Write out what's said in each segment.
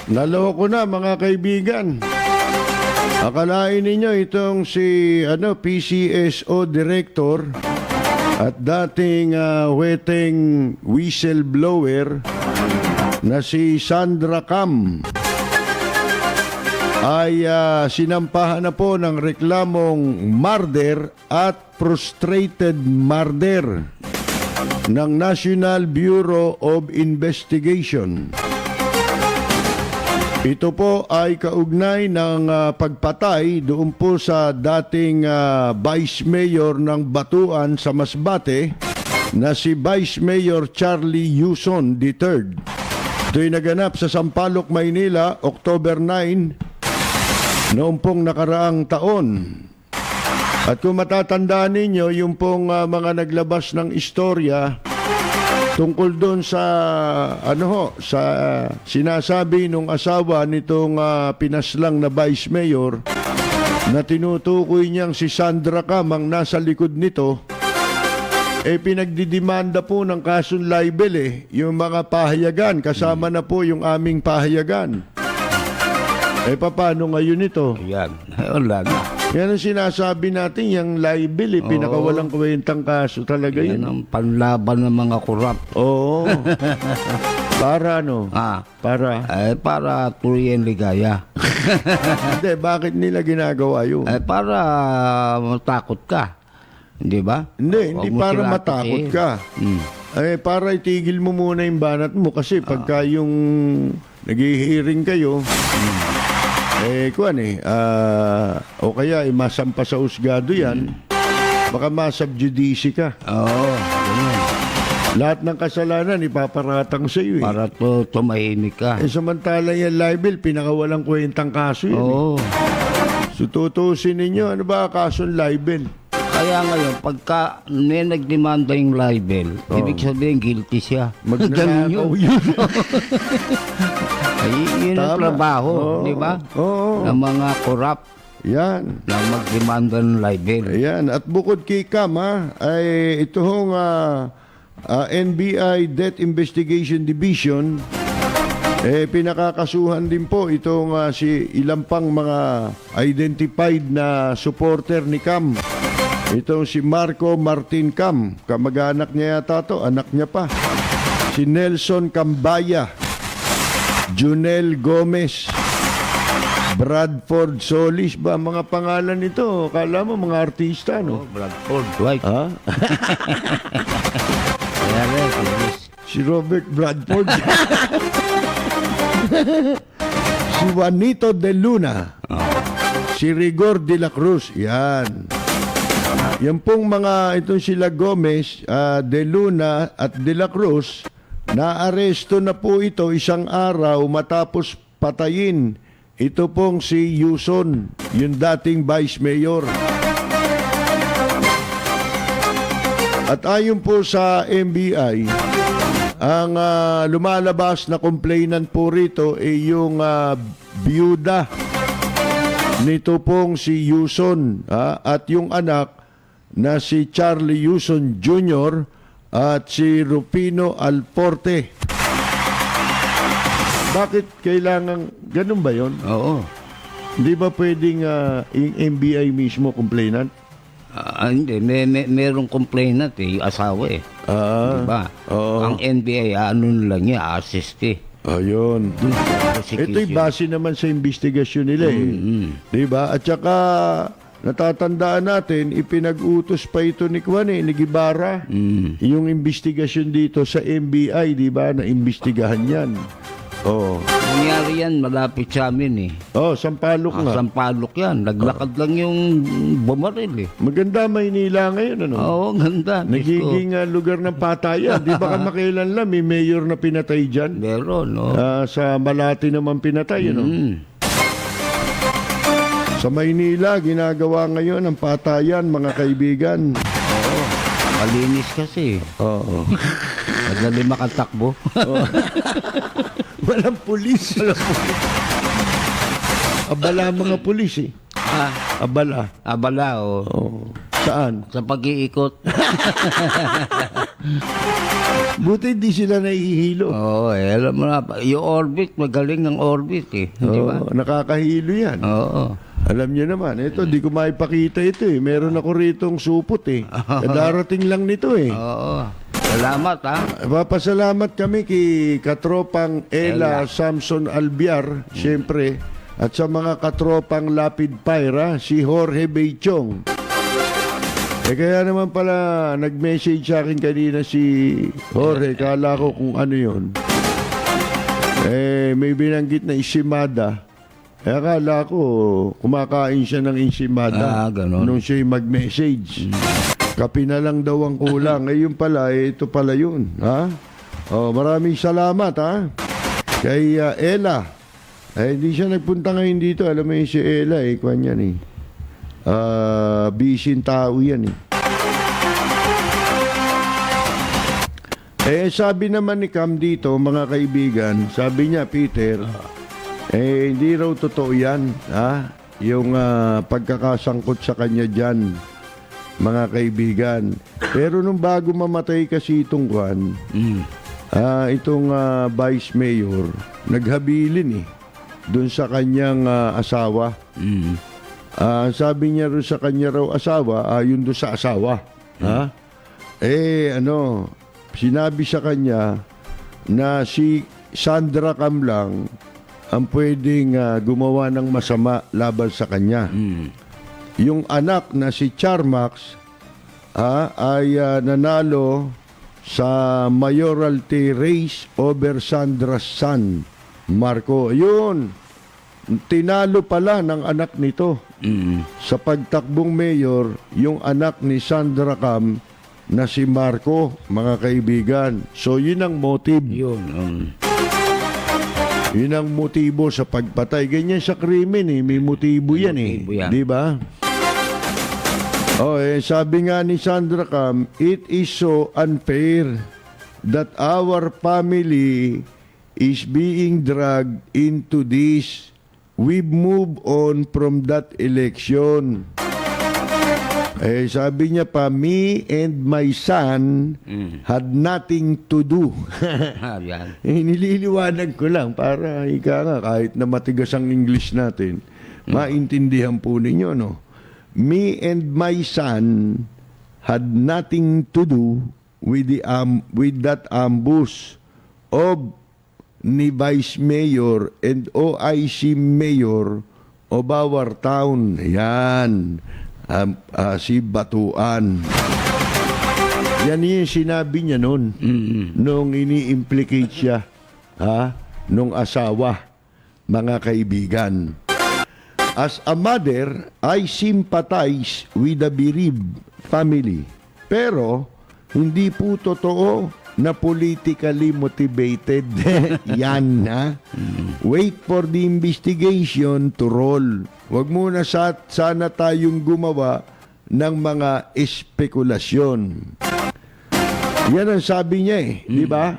Naloko na mga kaibigan. Akalain ninyo itong si PCSO Director at dating weteng whistleblower na si Sandra Cam ay sinampahan na po ng reklamong murder at frustrated murder ng National Bureau of Investigation. Ito po ay kaugnay ng pagpatay doon po sa dating Vice Mayor ng Batuan sa Masbate na si Vice Mayor Charlie Yuson III. Ito'y naganap sa Sampaloc, Maynila, October 9, noong pong nakaraang taon. At kung matatandaan ninyo, yung pong mga naglabas ng istorya tungkol doon sa sa sinasabi nung asawa nitong pinaslang na Vice Mayor na tinutukoy niyang si Sandra Cam ang nasa likod nito, pinagdidemanda po ng kasong libel yung mga pahayagan, kasama na po yung aming pahayagan. Paano ngayon ito? Yan, wala na. Yan ang sinasabi natin, yung libel, pinakawalang kwentang kaso talaga yun. Yan ang panlaban ng mga korap. Oo. Para Para? Para tuloy ang ligaya. Hindi, bakit nila ginagawa yun? Para matakot ka. Hindi ba? Hindi para matakot ka. Para itigil mo muna yung banat mo kasi pagka yung nag-hearing kayo, o kaya masampa sa usgado yan, baka masubjudice ka. Oo, ganyan. Lahat ng kasalanan ipaparatang sa iyo. Para tumahimik ka. Samantala yung libel, pinakawalang kwentang kaso yun. Oo. So tutusin ninyo, ano ba kasong libel? Kaya ngayon, pagka may nagdemanda yung libel, ibig sabihin guilty siya. Magnanakaw yun. Ay, yun ang trabaho, di ba? Oo. Ng mga korap Yan. na magdemanda ng libel. Ayan. At bukod kay Cam, ay ito hong NBI Death Investigation Division, pinakakasuhan din po itong si ilang pang mga identified na supporter ni Cam. Itong si Marco Martin Cam, kamag-anak niya yata to, anak niya pa. Si Nelson Cambaya, Junel Gomez, Bradford Solis ba mga pangalan nito? Kala mo mga artista, no? Bradford White. Ha? Si Robert Bradford. Si Juanito de Luna. Si Rigor de la Cruz. Yan. Yan pong mga, itong sila Gomez, de Luna at de la Cruz, naaresto na po ito isang araw matapos patayin ito pong si Yuson, yung dating Vice Mayor. At ayon po sa NBI, ang lumalabas na complainant po rito ay yung biyuda nito pong si Yuson at yung anak na si Charlie Yuson Jr. at si Rufino Alforte. Bakit kailangan ganun ba yon? Oo. Hindi ba pwedeng yung NBI mismo complainant? Hindi, merong complainant yung asawa diba? Oo. Ang NBI, ano lang niya, assist Ayun. Ito'y base naman sa investigasyon nila Diba? At saka natatandaan natin, ipinag-utos pa ito ni ni Guevara, yung investigasyon dito sa NBI, diba? Na investigahan yan. Nangyari yan, malapit sa amin Sampaloc nga. Sampaloc yan. Naglakad lang yung bumaril Maganda Maynila ngayon, ano? Oo, ganda. Nagiging lugar ng patayan. Di ba kamakailan lang, may mayor na pinatay dyan? Meron, no? Sa Malati naman pinatay, ano? Sa Maynila, ginagawa ngayon ang patayan, mga kaibigan. Oo. Malinis kasi. Oo. Madali makatakbo. Walang pulis. Abala mga pulis Abala. Abala, Saan? Sa pag-iikot. Buti hindi sila nahihilo. Oo, alam mo na, yung orbit, magaling ang orbit eh. Di ba? Oo, nakakahilo yan. Oo. Alam niyo naman, ito, di ko maipakita ito eh. Meron ako ritong supot eh. Darating lang nito eh. Oo. Salamat ha. Papasalamat kami kay katropang Ella Ella. Samson Albiar, siyempre, at sa mga katropang Lapid Pyra, si Jorge Beichong. Kaya naman pala, nag-message sa akin kanina si Jorge, kala ko kung ano yun. May binanggit na isimada. Akala ko, kumakain siya ng ensimada Ganon. nung siya'y mag-message. Kape na lang daw ang kulang. Yun pala, ito pala yun. Ha? Maraming salamat, ha? Kay Ella. Hindi siya nagpunta ngayon dito. Alam mo yun si Ella, kwan yan eh. Bisin tao yan eh. Sabi naman ni Cam dito, mga kaibigan, sabi niya, Peter, hindi raw totoo yan, ha? Yung pagkakasangkot sa kanya dyan, mga kaibigan. Pero nung bago mamatay kasi itong Juan, itong Vice Mayor, naghabilin eh, dun sa kanyang asawa. Sabi niya rin sa kanya raw asawa, yun doon sa asawa. Ha? Sinabi sa kanya na si Sandra Cam lang ang pwedeng gumawa ng masama laban sa kanya. Yung anak na si Charmax ay nanalo sa mayoralty race over Sandra's son, Marco. Yun, tinalo pala ng anak nito. Sa pagtakbong mayor, yung anak ni Sandra Cam na si Marco, mga kaibigan. So, yun ang motive. Yun. Yun ang motibo sa pagpatay. Ganyan sa krimen eh. May motibo yan eh. motibo yan. Di ba? Sabi nga ni Sandra Cam, it is so unfair that our family is being dragged into this. We've moved on from that election. Sabi niya pa, me and my son had nothing to do. Yan. Nililiwanag ko lang para ika nga, kahit na matigas ang English natin, maintindihan po ninyo, no? Me and my son had nothing to do with that ambush of ni Vice Mayor and OIC Mayor of our town. Yan. Si Batuan. Yan yung sinabi niya noon. Nung ini-implicate siya nung asawa, mga kaibigan. As a mother, I sympathize with the bereaved family. Pero, hindi po totoo na politically motivated. Yan, ha? Wait for the investigation to roll. Huwag muna sana tayong gumawa ng mga espekulasyon. Yan ang sabi niya eh, di ba?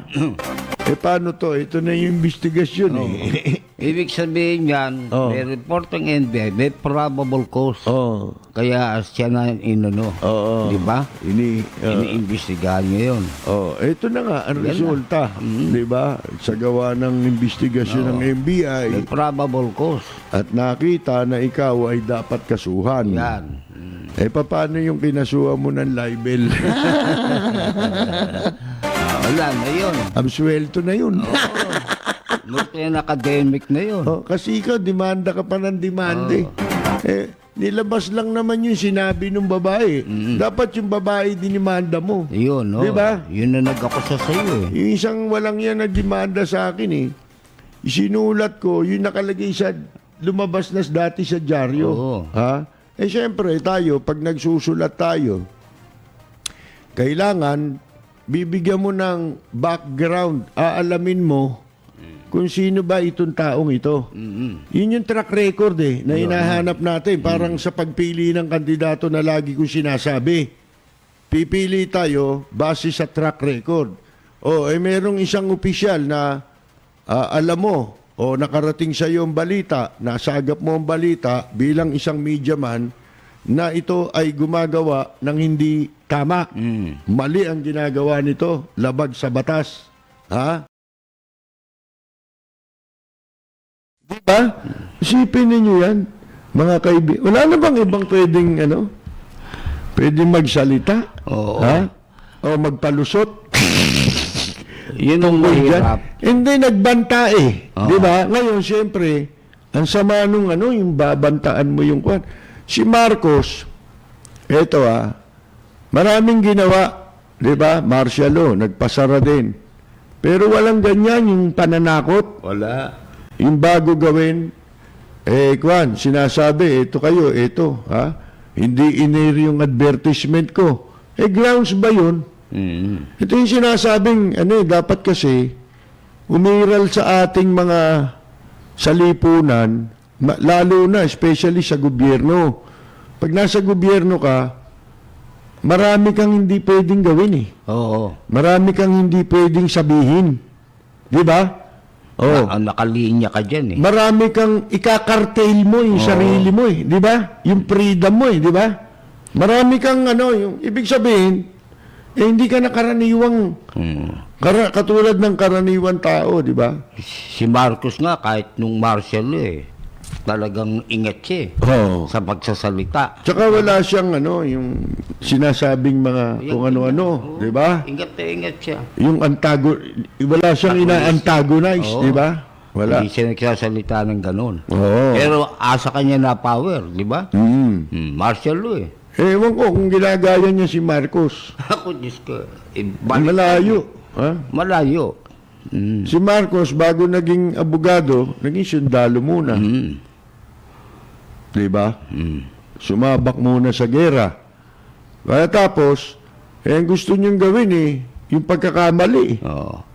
Paano to? Ito na yung investigasyon eh. Ibig sabihin yan, may reporting NBI, may probable cause. Kaya siya na inano. Di ba? Iniimbestigahan niya yun. Ito na nga ang resulta. Di ba? Sa gawa ng investigasyon ng NBI. May probable cause. At nakita na ikaw ay dapat kasuhan. Yan. Paano yung kinasuhan mo ng libel? Wala na yun. Absuelto na yun. Academic na yun. Kasi ikaw, demanda ka pa ng demanda. Nilabas lang naman yung sinabi ng babae. Dapat yung babae dinimanda mo. Yun, no? Di ba? Yun na nag-akusa sa'yo eh. Yung isang walang yan na demanda sa akin eh. Sinulat ko, yung nakalagay sa lumabas na dati sa dyaryo. Oo. Siyempre tayo, pag nagsusulat tayo, kailangan bibigyan mo ng background, aalamin mo kung sino ba itong taong ito. Yun yung track record na hinahanap natin. Parang sa pagpili ng kandidato na lagi kong sinasabi. Pipili tayo base sa track record. Merong isang opisyal na alam mo, nakarating sa iyo ang balita, nasagap mo ang balita bilang isang media man na ito ay gumagawa ng hindi tama. Mali ang ginagawa nito, labag sa batas. Ha? Di ba? Isipin ninyo yan, mga kaibigan. Wala na bang ibang pwedeng magsalita? Oo. Ha? O magpalusot? Yun ang mahirap. Hindi nagbanta eh. Oo. Di ba? Ngayon, siyempre, ang sama nung yung babantaan mo yung kwan. Si Marcos, eto maraming ginawa. Di ba? Martial law, nagpasara din. Pero walang ganyan yung pananakot. Wala. Yung bago gawin, kwan, sinasabi, ito kayo, ito, hindi in-air yung advertisement ko. Grounds ba yun? Ito yung sinasabing, dapat kasi, umiral sa ating mga salipunan, lalo na, especially sa gobyerno. Pag nasa gobyerno ka, marami kang hindi pwedeng gawin eh. Oo. Marami kang hindi pwedeng sabihin. Di ba? Oh. Nakalinya ka dyan eh. Marami kang ikakartail mo yung sarili mo eh, di ba? Yung freedom mo eh, di ba? Marami kang yung ibig sabihin, hindi ka na karaniwang katulad ng karaniwang tao, di ba? Si Marcos nga, kahit nung martial law talagang ingat siya sa pagsasalita. Tsaka wala siyang yung sinasabing mga kung ano-ano, di ba? Ingat siya. Yung wala siyang ina-antagonize, di ba? Wala. Hindi siya nagsasalita ng ganun. Oo. Pero asa kanya na power, di ba? Martial law Ewan ko kung ginagaya niya si Marcos. Ako, Diyos ko. Malayo. Ha? Malayo. Si Marcos, bago naging abogado, naging sundalo muna. Diba? Sumabak muna sa gera. Kaya tapos, ang gusto niyong gawin yung pagkakamali.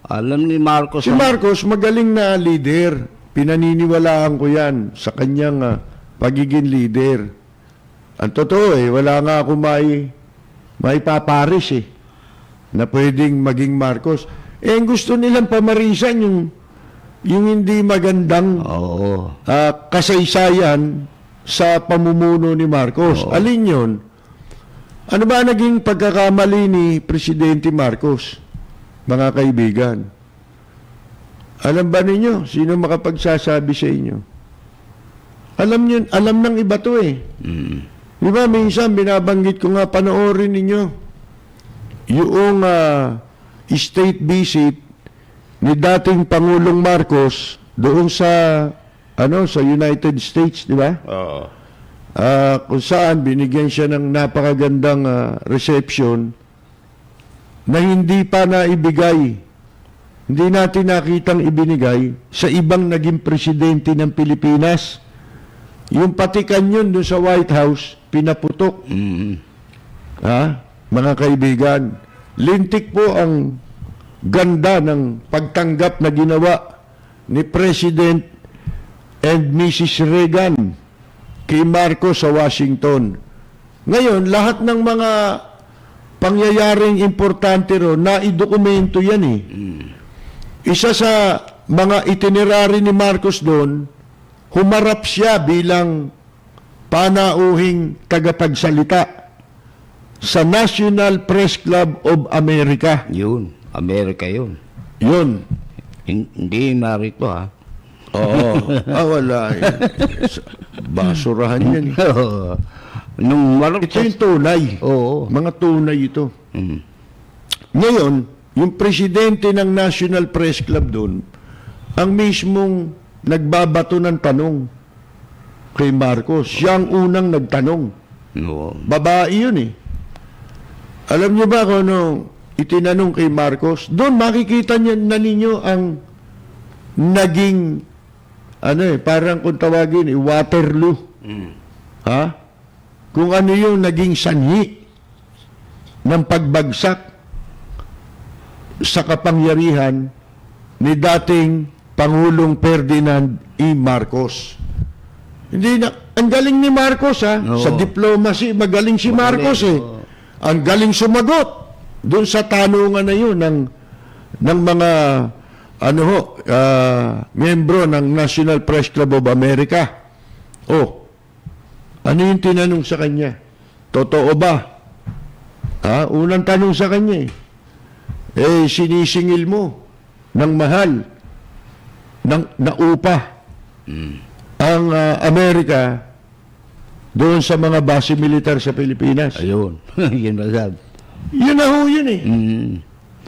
Alam ni Marcos. Si Marcos, magaling na leader. Pinaniniwalaan ko yan sa kanyang pagiging leader. Ang totoo wala nga ako may paparis na pwedeng maging Marcos. Ang gusto nilang pamarisan yung hindi magandang kasaysayan sa pamumuno ni Marcos. Alin yun? Ano ba naging pagkakamali ni Presidente Marcos, mga kaibigan? Alam ba ninyo? Sino makapagsasabi sa inyo? Alam ng iba to Di ba, minsan binabanggit ko nga, panoorin ninyo yung state visit ni dating Pangulong Marcos doon sa United States, di ba? Kung saan binigyan siya ng napakagandang reception na hindi pa naibigay. Hindi natin nakitang ibinigay sa ibang naging presidente ng Pilipinas. Yung patikan yun doon sa White House, pinaputok. Mga kaibigan, lintik po ang ganda ng pagtanggap na ginawa ni President and Mrs. Reagan kay Marcos sa Washington. Ngayon, lahat ng mga pangyayaring importante ro, naidokumento yan Isa sa mga itinerary ni Marcos doon, humarap siya bilang panauhing tagapagsalita sa National Press Club of America. Yun. Amerika yun. Yun. Hindi narito Oo. Wala basurahan yan Nung Marcos. Ito yung tunay. Oo. Mga tunay ito. Ngayon, yung presidente ng National Press Club doon, ang mismong nagbabato ng tanong kay Marcos. Siya ang unang nagtanong. Babae yun Alam niyo ba kung ano itinanong kay Marcos? Doon makikita niyo na ninyo ang naging parang kung tawagin Waterloo. Kung ano yung naging sanhi ng pagbagsak sa kapangyarihan ni dating Pangulong Ferdinand E. Marcos. Ang galing ni Marcos sa diplomacy, magaling si Marcos Ang galing sumagot doon sa tanungan na yun ng mga miyembro ng National Press Club of America. Ano yung tinanong sa kanya? Totoo ba Unang tanong sa kanya sinisingil mo ng mahal na upa ang Amerika doon sa mga base militar sa Pilipinas. Ayun. Yun agad. Yun na ho yun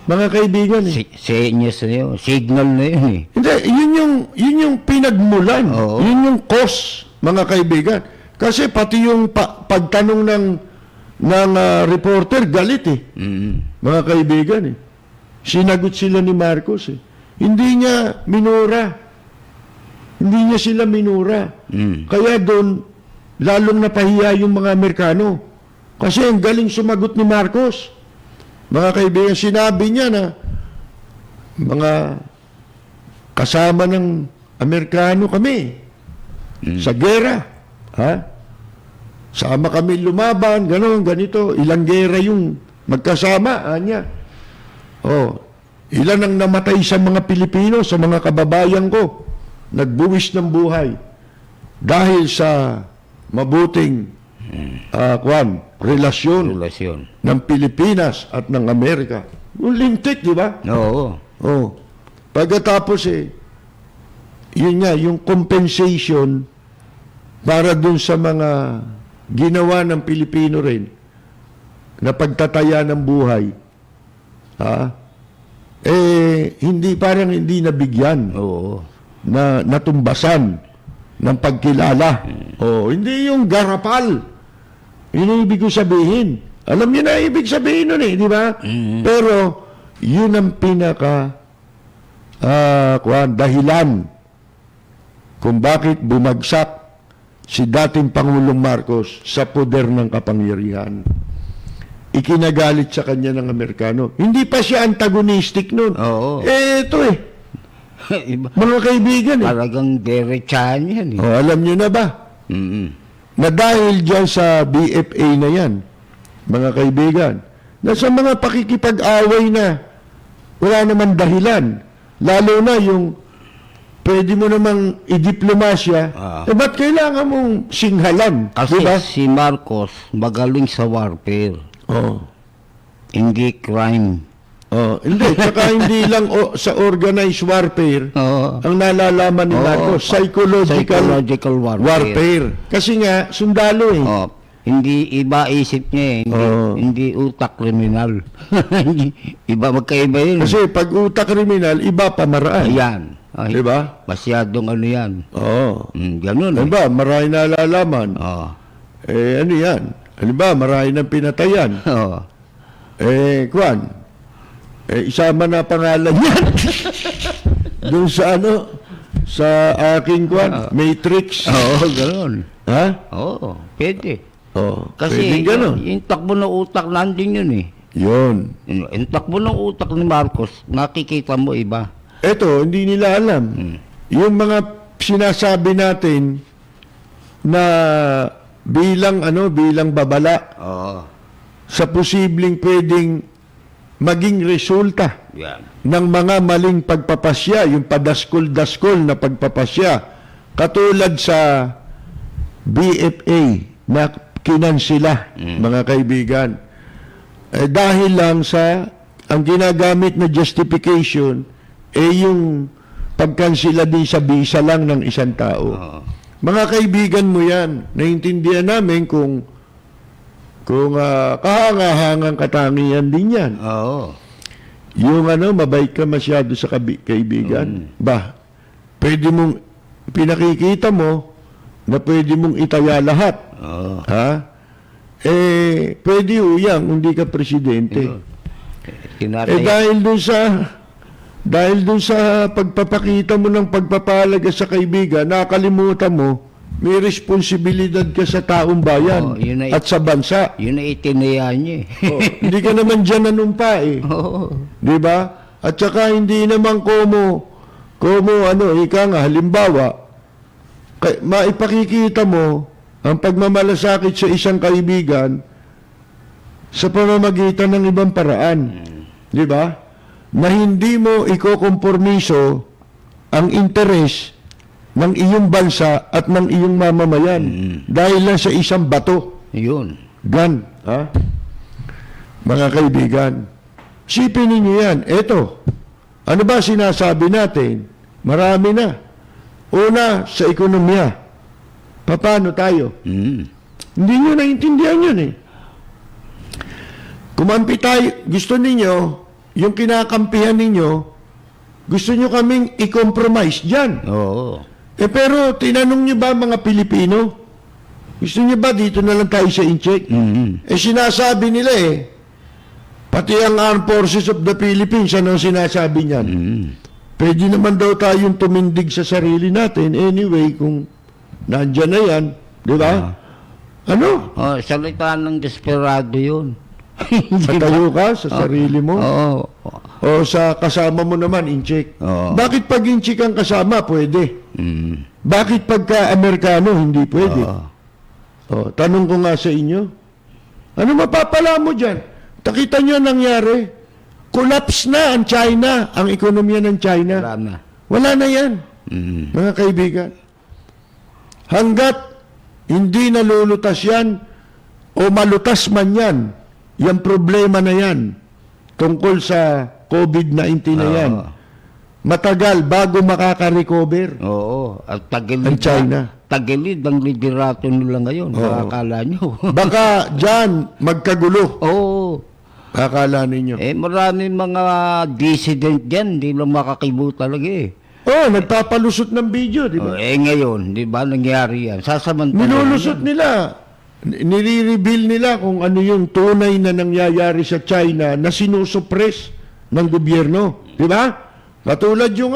Mga kaibigan Senyas na yun. Signal na yun Hindi, yun yung pinagmulan. Oo. Yun yung cause, mga kaibigan. Kasi pati yung pagtanong ng reporter, galit Mga kaibigan Sinagot sila ni Marcos Hindi niya minura. Hindi niya sila minura. Kaya doon, lalong napahiya yung mga Amerikano. Kasi ang galing sumagot ni Marcos. Mga kaibigan, sinabi niya na mga kasama ng Amerikano kami sa gera. Sama kami lumaban, gano'n, ganito. Ilang gera yung magkasama, anya. Ilan ang namatay sa mga Pilipino, sa mga kababayan ko, nagbuwis ng buhay dahil sa mabuting relasyon ng Pilipinas at ng Amerika. Lintik, di ba? Oo. Pagkatapos yun nga, yung compensation para dun sa mga ginawa ng Pilipino rin na pagtataya ng buhay. Parang hindi nabigyan. Na natumbasan ng pagkilala. Hindi yung garapal. Yun ang ibig ko sabihin. Alam niyo na ibig sabihin nun di ba? Pero, yun ang pinaka dahilan kung bakit bumagsak si dating Pangulong Marcos sa poder ng kapangyarihan. Ikinagalit sa kanya ng Amerikano. Hindi pa siya antagonistic nun. Ito mga kaibigan Talagang derechahan yan alam niyo na ba? Na dahil dyan sa BFA na yan, mga kaibigan, na sa mga pakikipag-away na wala naman dahilan, lalo na yung pwede mo namang idiplomasya, ba't kailangan mong singhalan? Kasi diba? si Marcos magaling sa warfare. Hindi crime. Hindi, tsaka hindi lang sa organized warfare ang nalalaman ni Marcos, psychological warfare. Kasi nga, sundalo Hindi iba isip niya hindi utak kriminal. Iba magkaiba yun. Kasi pag utak kriminal, iba pamaraan. Ayan. Diba? Masyadong ano yan. Ganun Diba, marami nalalaman. Ano yan? Diba, marami ng pinatayan. Isama na pangalan yan. Doon sa sa aking Matrix. Ganun. Pwede. Kasi yung takbo ng utak nandun yun Yun. Yung takbo ng utak ni Marcos, nakikita mo iba. Eto, hindi nila alam. Yung mga sinasabi natin na bilang babala sa posibleng pwedeng maging resulta ng mga maling pagpapasya, yung padaskol-daskol na pagpapasya, katulad sa BFA na kinansila, mga kaibigan. Dahil lang sa ang ginagamit na justification yung pagkansila din sa visa lang ng isang tao. Mga kaibigan mo yan, naiintindihan namin kung kahangahangang katangian din yan. Yung mabait ka masyado sa kaibigan. Pwede mong, pinakikita mo na pwede mong itaya lahat. Pwede yan, hindi ka presidente. Dahil dun sa pagpapakita mo ng pagpapalaga sa kaibigan, nakalimutan mo, may responsibilidad ka sa taong bayan at sa bansa. Yun na itinaya niya Hindi ka naman dyan nanumpa Di ba? At saka hindi naman halimbawa, maipakikita mo ang pagmamalasakit sa isang kaibigan sa pamamagitan ng ibang paraan. Di ba? Na hindi mo ikokompormiso ang interes ng iyong bansa at ng iyong mamamayan dahil lang sa isang bato. Yun. Gun. Mga kaibigan, sipin ninyo yan. Eto, ano ba sinasabi natin? Marami na. Una, sa ekonomiya. Paano tayo? Hindi nyo naintindihan yun eh. Kumampi tayo, gusto ninyo, yung kinakampihan ninyo, gusto nyo kaming i-compromise dyan. Oo. Pero tinanong nyo ba mga Pilipino? Gusto nyo ba dito na lang tayo sa incheck? Sinasabi nila pati ang Armed Forces of the Philippines, ano sinasabi niyan? Pwede naman daw tayong tumindig sa sarili natin anyway kung nandyan na yan. Di ba? Ano? Oh, salita ng desperado yun. Patayo ka sa sarili mo? Oo. O sa kasama mo naman, incheck? Oo. Bakit pag incheck ang kasama, pwede? Bakit pagka Amerikano, hindi pwede? Tanong ko nga sa inyo, ano mapapala mo dyan? Takita nyo nangyari. Collapse na ang China, ang ekonomiya ng China. Wala na. Wala na yan, mga kaibigan. Hanggat hindi nalulutas yan, o malutas man yan, yung problema na yan, tungkol sa COVID-19 na yan, matagal bago makaka-recover. Oo. At tagilid ang China. Tagilid ang liderato nila ngayon. Akala nyo. Baka dyan magkagulo. Oo. Akala ninyo. Maraming mga dissident dyan. Hindi lang makakibo talaga Nagpapalusot ng video, di ba? Ngayon, di ba, nangyari yan. Sasamantala. Nilulusot nila. Nire-reveal nila kung ano yung tunay na nangyayari sa China na sinusuppress ng gobyerno. Di ba? Katulad yung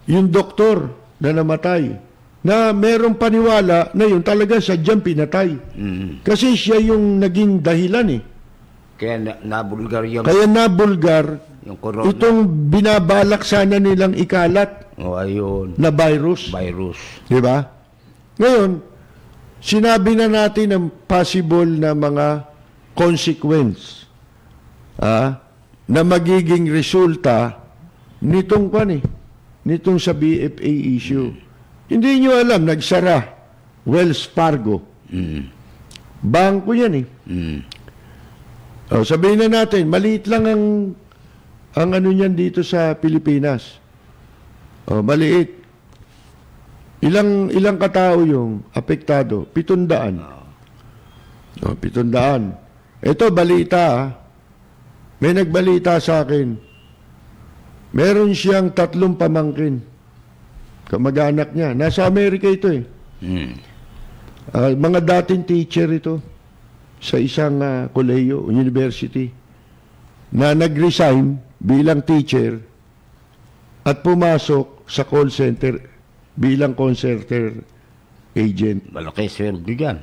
yung doktor na namatay, na merong paniwala na yun talaga sadyang pinatay. Kasi siya yung naging dahilan Kaya nabulgar yung... Kaya nabulgar yung corona. itong binabalak sana nilang ikalat Ayun. na virus. Di ba? Ngayon, sinabi na natin ang possible na mga consequence na magiging resulta nitong nitong sa BFA issue. Hindi nyo alam, nagsara Wells Fargo. Bangko yan sabihin na natin, maliit lang ang ano niyan dito sa Pilipinas. Maliit. Ilang katao yung apektado? 700. 700. Ito, balita May nagbalita sa akin. Meron siyang 3 pamangkin. Kamag-anak niya. Nasa Amerika ito mga dating teacher ito sa isang kolehiyo, university, na nag-resign bilang teacher at pumasok sa call center bilang call center agent. Malaki sweldo dyan.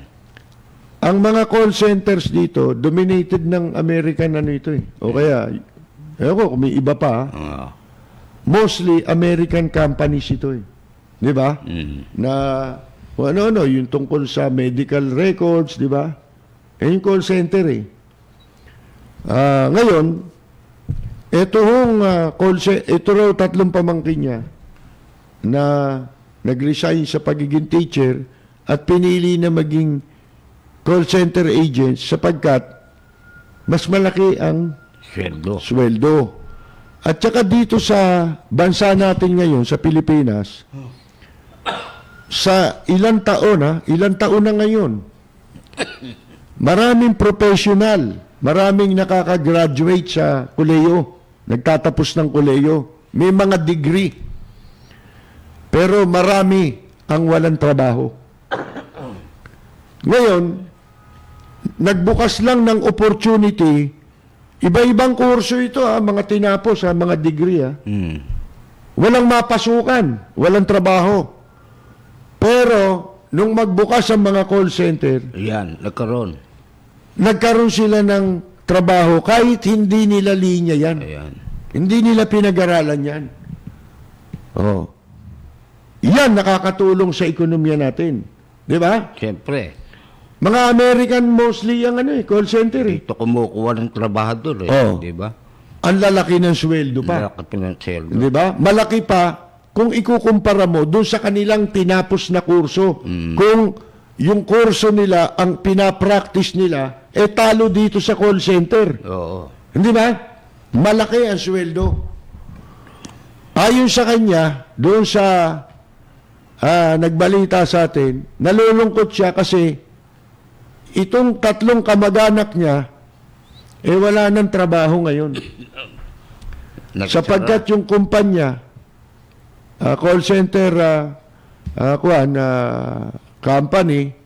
Ang mga call centers dito, dominated ng American ito O kaya, kung may iba pa, mostly American companies ito Di ba? Na, yung tungkol sa medical records, di ba? Yung call center Ngayon, ito raw 3 pamangkin niya na nag-resign sa pagiging teacher at pinili na maging call center agents sapagkat mas malaki ang sweldo. At saka dito sa bansa natin ngayon, sa Pilipinas, sa ilang taon na ngayon, maraming professional, maraming nakaka-graduate sa kolehiyo, nagtatapos ng kolehiyo, may mga degree, pero marami ang walang trabaho. Ngayon, nagbukas lang ng opportunity, iba-ibang kurso ito mga tinapos mga degree Walang mapasukan, walang trabaho. Pero nung magbukas ang mga call center, nagkaroon sila ng trabaho kahit hindi nila linya yan. Hindi nila pinag-aralan yan. Yan nakakatulong sa ekonomiya natin. Di ba? Siyempre. Mga American mostly yung call center Ito kumukuha ng trabahador di ba? Ang lalaki ng sweldo pa. Malaki ng sweldo. Di ba? Malaki pa kung ikukumpara mo doon sa kanilang tinapos na kurso. Kung yung kurso nila, ang pinapractice nila, talo dito sa call center. Oo. Hindi ba? Malaki ang sweldo. Ayon sa kanya, doon sa nagbalita sa atin, nalulungkot siya kasi itong 3 kamag-anak niya, wala ng trabaho ngayon. Sapagkat yung kumpanya, call center company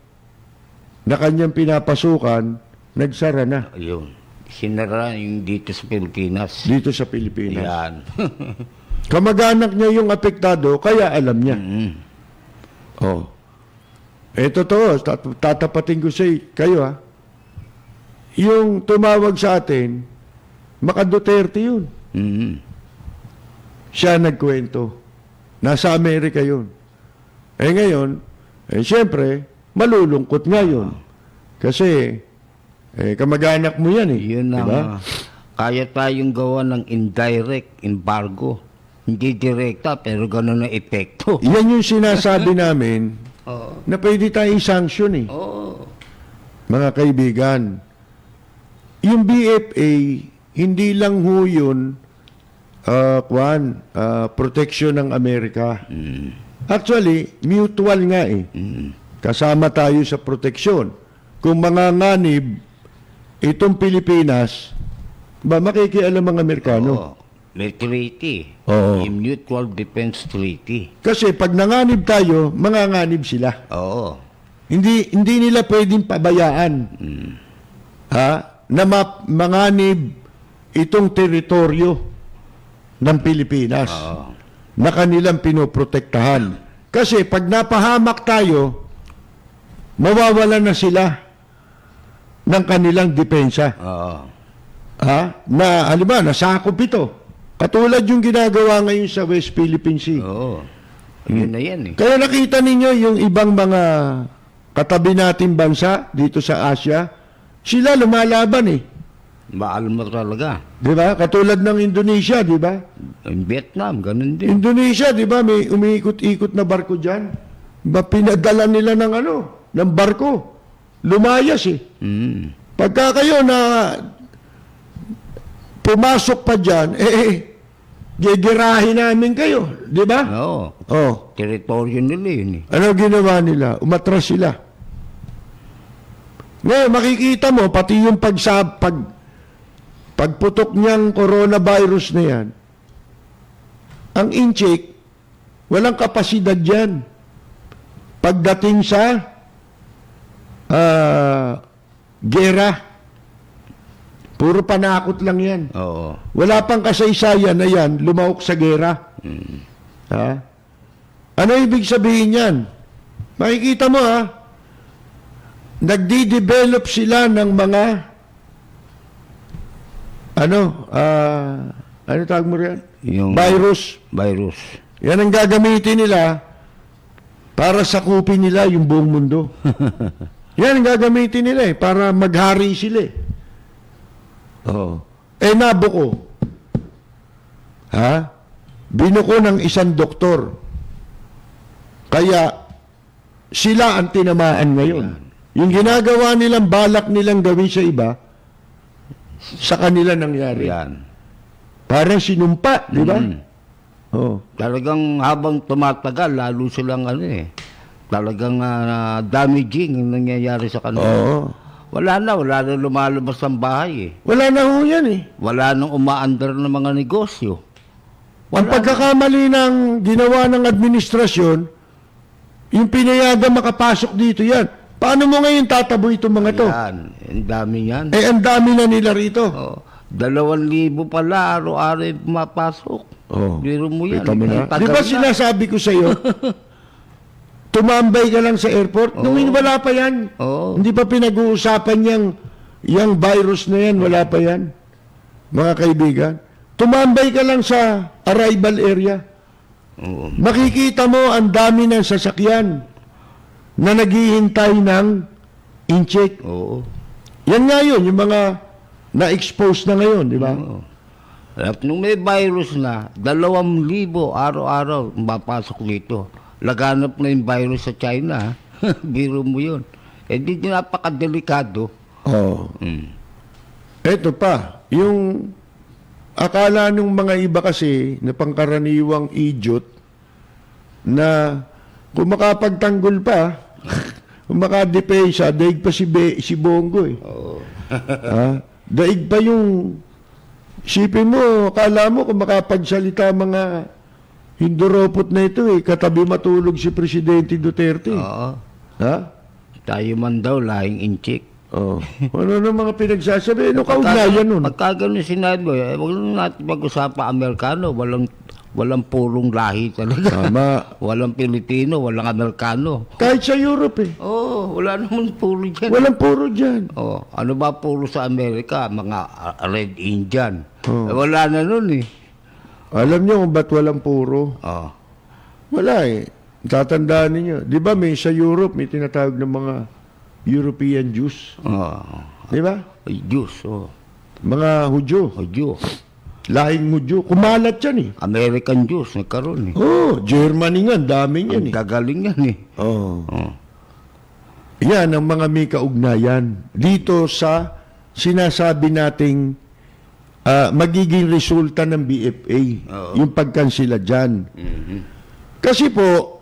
na kanyang pinapasukan, nagsara na Ayun. Sinara yung dito sa Pilipinas. dito sa Pilipinas. Yan. Kamag-anak niya yung apektado, kaya alam niya. Oh. Totoo, tatapatin ko sa kayo Yung tumawag sa atin, Maka Duterte yun. Siya nagkwento. Nasa Amerika yun. Ngayon, siyempre, malulungkot nga yun. Kasi, kamag-anak mo yan Yun ang, diba? kaya tayong gawa ng indirect embargo. Hindi direkta, pero gano'n ang epekto. Yan yung sinasabi namin Oo. na pwede tayong sanction Oo. Mga kaibigan. Yung BFA, hindi lang ho yun protection ng Amerika. Actually, mutual nga Kasama tayo sa proteksyon. Kung mga nganib, itong Pilipinas, makikialam ang Amerikano. Oo. May treaty. Oo. Yung Mutual Defense Treaty. Kasi pag nanganib tayo, manganganib sila. Oo. Hindi nila pwedeng pabayaan. Na manganib itong teritoryo ng Pilipinas na kanilang pinoprotektahan. Kasi pag napahamak tayo, mawawalan na sila ng kanilang depensa. Oo. Na halimbawa, nasakop ito. Katulad yung ginagawa ngayon sa West Philippine Sea. Oo. Yun na yan Kaya nakita ninyo yung ibang mga katabi nating bansa dito sa Asia, sila lumalaban Mahal mo talaga. Di ba? Katulad ng Indonesia, di ba? Yung Vietnam, ganun din. Indonesia, di ba? May umiikot-ikot na barko dyan. Ba, pinadala nila ng barko. Lumayas Pagka kayo na pumasok pa dyan, gigirahin namin kayo. Di ba? Oo. Oh. Teritoryo nila yun Ano ginawa nila? Umatras sila. Ngayon, makikita mo, pati yung pagputok niyang coronavirus na yan, ang incheck, walang kapasidad yan. Pagdating sa gera, puro panakot lang yan. Oo. Wala pang kasaysayan na yan, lumahok sa gera. Ano ibig sabihin yan? Makikita mo nagdi-develop sila ng mga ano tawag mo riyan? Yung Virus. Yan ang gagamitin nila para sakupin nila yung buong mundo. Yan ang gagamitin nila para maghari sila nabuko. Binuko ng isang doktor. Kaya sila ang tinamaan ngayon. Yung ginagawa nilang balak nilang gawin sa iba, sa kanila nangyari. Yan. Parang sinumpa, di ba? Talagang habang tumatagal, lalo silang talagang damaging ang nangyayari sa kanila. Wala na lumalabas ang bahay Wala na ho yan Wala nang umaandar ng mga negosyo. Ang pagkakamali ng ginawa ng administrasyon, yung pinayagan makapasok dito yan. Paano mo ngayon tataboy itong mga to? Yan. Ang dami yan. Ang dami na nila rito. 2,000 pala araw-araw yung pumapasok. Biro mo yan. Kita mo na. Ang tagal Di ba na. sinasabi ko sa iyo, tumambay ka lang sa airport? Nung wala pa yan. Hindi pa pinag-uusapan yung virus na yan, wala pa yan. Mga kaibigan. Tumambay ka lang sa arrival area. Makikita mo ang dami ng sasakyan na naghihintay ng in-check. Yan nga yun, yung mga na-expose na ngayon, di ba? At nung may virus na, 2,000 araw-araw mapasok dito. Laganap na yung virus sa China. Biro mo yun. Eh, di napakadelikado. Oh. Mm. Eto pa, yung akala ng mga iba kasi na pangkaraniwang idiot na kung makapagtanggol pa, kung makadepensa, daig pa si Bongo eh. Oo. Daig pa yung sipin mo, akala mo kung makapagsalita mga hinduropot na ito eh, katabi matulog si Presidente Duterte. Oo. Ha? Tayo man daw, lahing inchik. Oh. Ano na mga pinagsasabi? Ano kaugnayan nun? Pagka ganun sinabi mo, huwag lang natin pag-usapan Amerikano. Walang purong lahi talaga. Tama. Walang Pilipino, walang Amerikano. Kahit sa Europe eh. Wala naman puro dyan. Walang puro dyan. Ano ba puro sa Amerika? Mga Red Indian. Wala na nun eh. Alam niyo kung ba't walang puro? Wala eh. Tatandaan ninyo. Di ba may sa Europe, may tinatawag ng mga European Jews? Di ba? Jews, Mga Hudyo. Jew. Lahing Hudyo. Kumalat yan eh. American Jews, nagkaroon eh. Germany nga, dami yan eh. Gagaling yan eh. Yan ang mga may kaugnayan. Dito sa sinasabi nating magiging resulta ng BFA. Yung pagkansila dyan. Kasi po,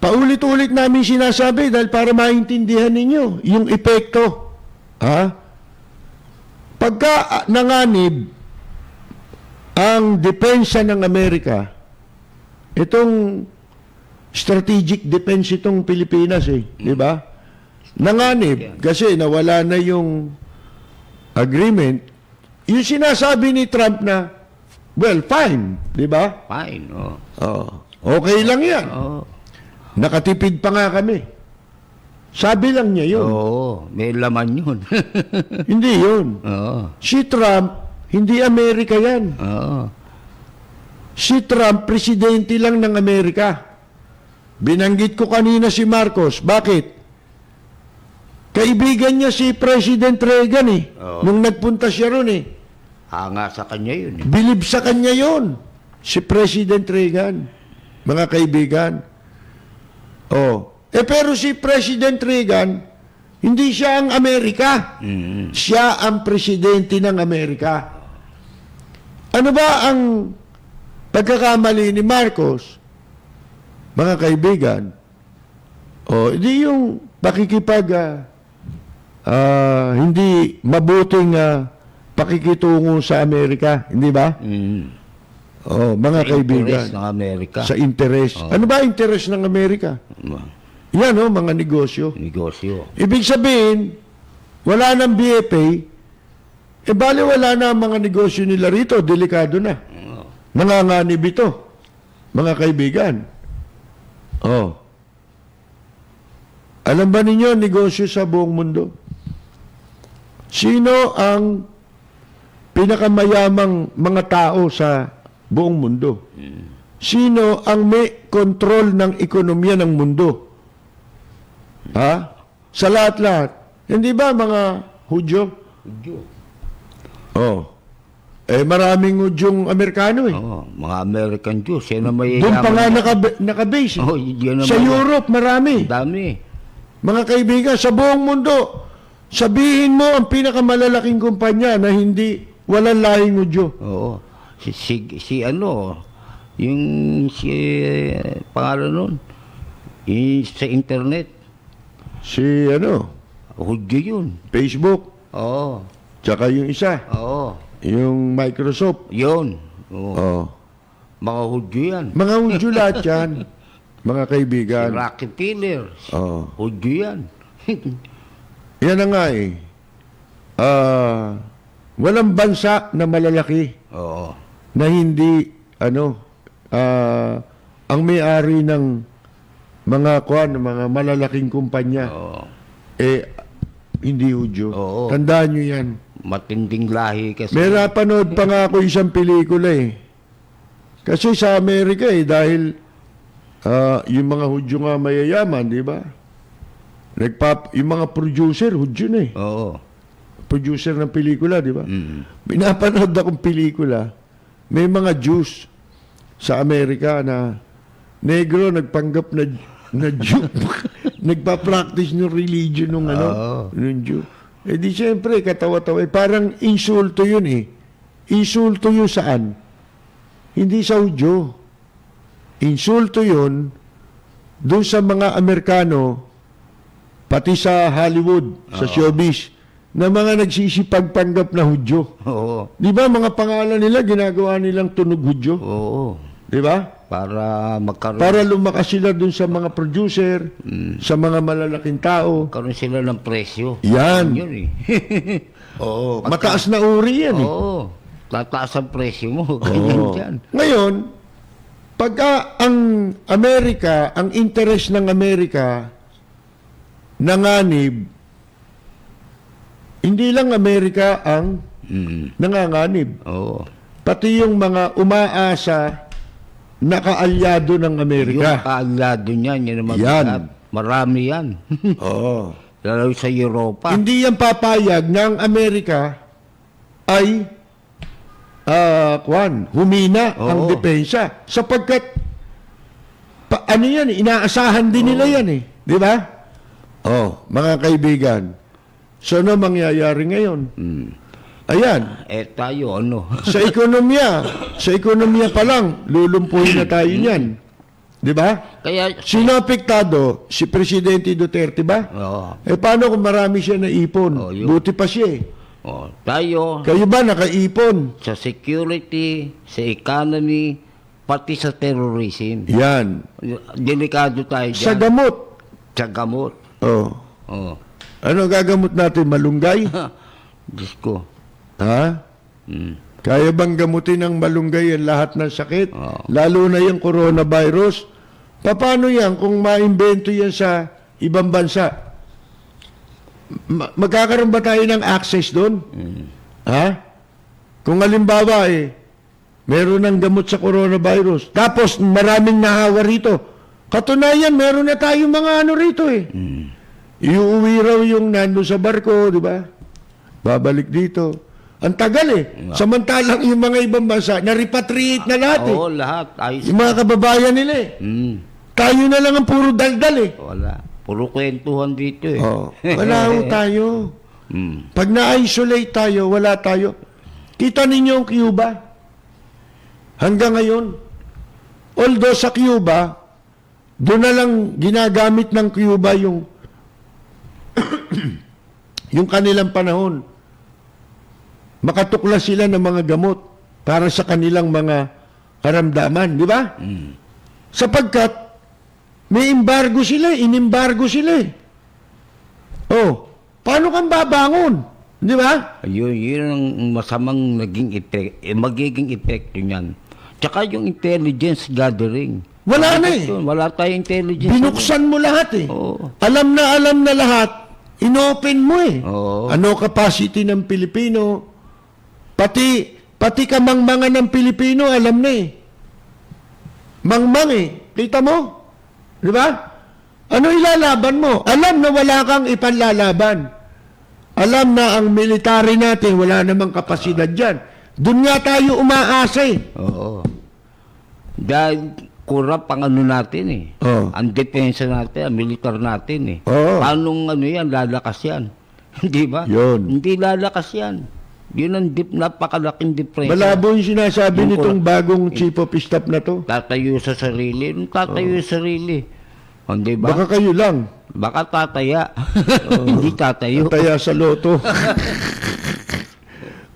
paulit-ulit namin sinasabi dahil para maintindihan ninyo yung epekto. Pagka nanganib ang depensa ng Amerika, itong strategic defense itong Pilipinas di ba? Nanganib kasi nawala na yung agreement. Yung sinasabi ni Trump na, well, fine, di ba? Fine, Okay lang yan. Nakatipid pa nga kami. Sabi lang niya yun. May laman yun. Hindi yun. Si Trump, hindi Amerika yan. Si Trump, presidente lang ng Amerika. Binanggit ko kanina si Marcos. Bakit? Kaibigan niya si President Reagan nung nagpunta siya ron Hanga sa kanya yun eh. Bilib sa kanya yun. Si President Reagan. Mga kaibigan. Pero si President Reagan, hindi siya ang Amerika. Siya ang presidente ng Amerika. Ano ba ang pagkakamali ni Marcos? Mga kaibigan, hindi yung pakikipag hindi mabuting pakikitungo sa Amerika, hindi ba? Mga kaibigan. Interest ng Amerika. Sa interes. Ano ba interes ng Amerika? Yan, mga negosyo. Negosyo. Ibig sabihin, wala nang BFA, bali wala na ang mga negosyo nila rito, delikado na. Nanganganib ito, mga kaibigan. Alam ba ninyo, negosyo sa buong mundo? Sino ang pinakamayamang mga tao sa buong mundo? Sino ang may kontrol ng ekonomiya ng mundo? Sa lahat-lahat. Hindi ba mga Hudyo? Hudyo. Maraming Hudyong Amerikano Mga American Jews. Yan ang may doon pa nga nakabase. Sa Europe, marami. Dami. Mga kaibigan, sa buong mundo, sabihin mo ang pinakamalalaking kumpanya na hindi walang lahing Hudyo. Pangalan nun, sa internet. Hudyo yun. Facebook. Tsaka yung isa. Yung Microsoft. Yun. Mga Hudyo yan. Mga Hudyo lahat yan. Mga kaibigan. Si Rockefeller. Hudyo yan. Yan na nga walang bansa na malalaki na hindi ang may-ari ng mga malalaking kumpanya hindi Hudyo. Tandaan nyo yan. Matinding lahi kasi. May napanood pa nga ako isang pelikula kasi sa Amerika dahil yung mga Hudyo nga mayayaman, di ba? Yung mga producer, Hudyo na Producer ng pelikula, di ba? Pinapanood akong pelikula, may mga Jews sa Amerika na negro nagpanggap na Jew. nagpa-practice ng religion ng ng Jew. Eh di siyempre, katawa-tawa. Parang insulto yun eh. Insulto yun saan? Hindi sa Hudyo. Insulto yun doon sa mga Amerikano, pati sa Hollywood, sa showbiz, na mga nagsisipagpanggap na Hudyo. Oo. Di ba mga pangalan nila, ginagawa nilang tunog Hudyo? Oo. Di ba? Para magkaroon. Para lumakas sila doon sa mga producer, sa mga malalaking tao. Magkaroon sila ng presyo. Yan. Yun eh. Oo. Mataas na uri yan eh. Oo. Tataas ang presyo mo. Ganyan dyan. Ngayon, pagka ang Amerika, ang interest ng Amerika, nanganib, hindi lang Amerika ang nanganganib. Oo. Pati yung mga umaasa na kaalyado ng Amerika. Yung kaalyado niyan, yan naman. Yan. Marami yan. Oo. Lalo sa Europa. Hindi yan papayag ng Amerika ay humina ang depensa. Sapagkat, ano yan, inaasahan din nila yan eh. Di ba? Mga kaibigan. So, ano mangyayari ngayon? Ayan. Tayo, ano? Sa ekonomiya pa lang, lulumpuhin na tayo niyan. Di ba? Kaya, Sino apektado? Si Presidente Duterte ba? Oo. Paano kung marami siya naipon? Buti pa siya eh. Tayo, Kayo ba nakaipon? sa security, sa economy, pati sa terrorism. Yan. Delikado tayo dyan. Sa gamot. Sa gamot. Oh. Oo. Ano gagamot natin? Malunggay? Diyos ko. Ha? Kaya bang gamutin ng malunggay ang lahat ng sakit? Oo. Lalo na yung coronavirus? Paano yan kung maimbento yan sa ibang bansa? Magkakaroon ba tayo ng access doon? Ha? Kung halimbawa meron ng gamot sa coronavirus, tapos maraming nahawa rito. Katunayan, meron na tayong mga ano rito eh. Iuwi raw yung nando sa barko, di ba? Babalik dito. Ang tagal eh. Samantalang yung mga ibang bansa, na-repatriate na lahat eh. Oo, lahat. Ayos. Yung mga kababayan nila eh. Tayo na lang ang puro daldal eh. Wala. Puro kwentuhan dito eh. Wala ho tayo. Pag na-isolate tayo, wala tayo. Kita ninyo ang Cuba. Hanggang ngayon. Although sa Cuba, doon na lang ginagamit ng Cuba yung yung kanilang panahon. Makatuklas sila ng mga gamot para sa kanilang mga karamdaman, di ba? Sapagkat may embargo sila, inimbargo sila. Paano kang babangon? Di ba? Yun ang masamang magiging epekto niyan. Tsaka yung intelligence gathering. Wala na eh. Wala tayong intelligence. Binuksan mo lahat eh. Oo. Alam na lahat. Inopen mo eh. Oo. Ano capacity ng Pilipino? Pati kamangmangan ng Pilipino, alam na eh. Mangmang eh. Kita mo? Di ba? Ano ilalaban mo? Alam na wala kang ipanlalaban. Alam na ang military natin, wala namang kapasidad dyan. Doon nga tayo umaasa eh. Oo. Dahil kurap ang ano natin eh. Ang depensa natin, ang militar natin eh. Paanong ano yan, lalakas yan? Hindi ba? Yun. Hindi lalakas yan. Yun ang napakalaking diferensya. Malabo yung sinasabi nitong bagong chief of staff na to. Tatayo sa sarili. Tatayo sa sarili. Hindi ba? Baka kayo lang. Baka tataya. Hindi tatayo. Tataya sa loto.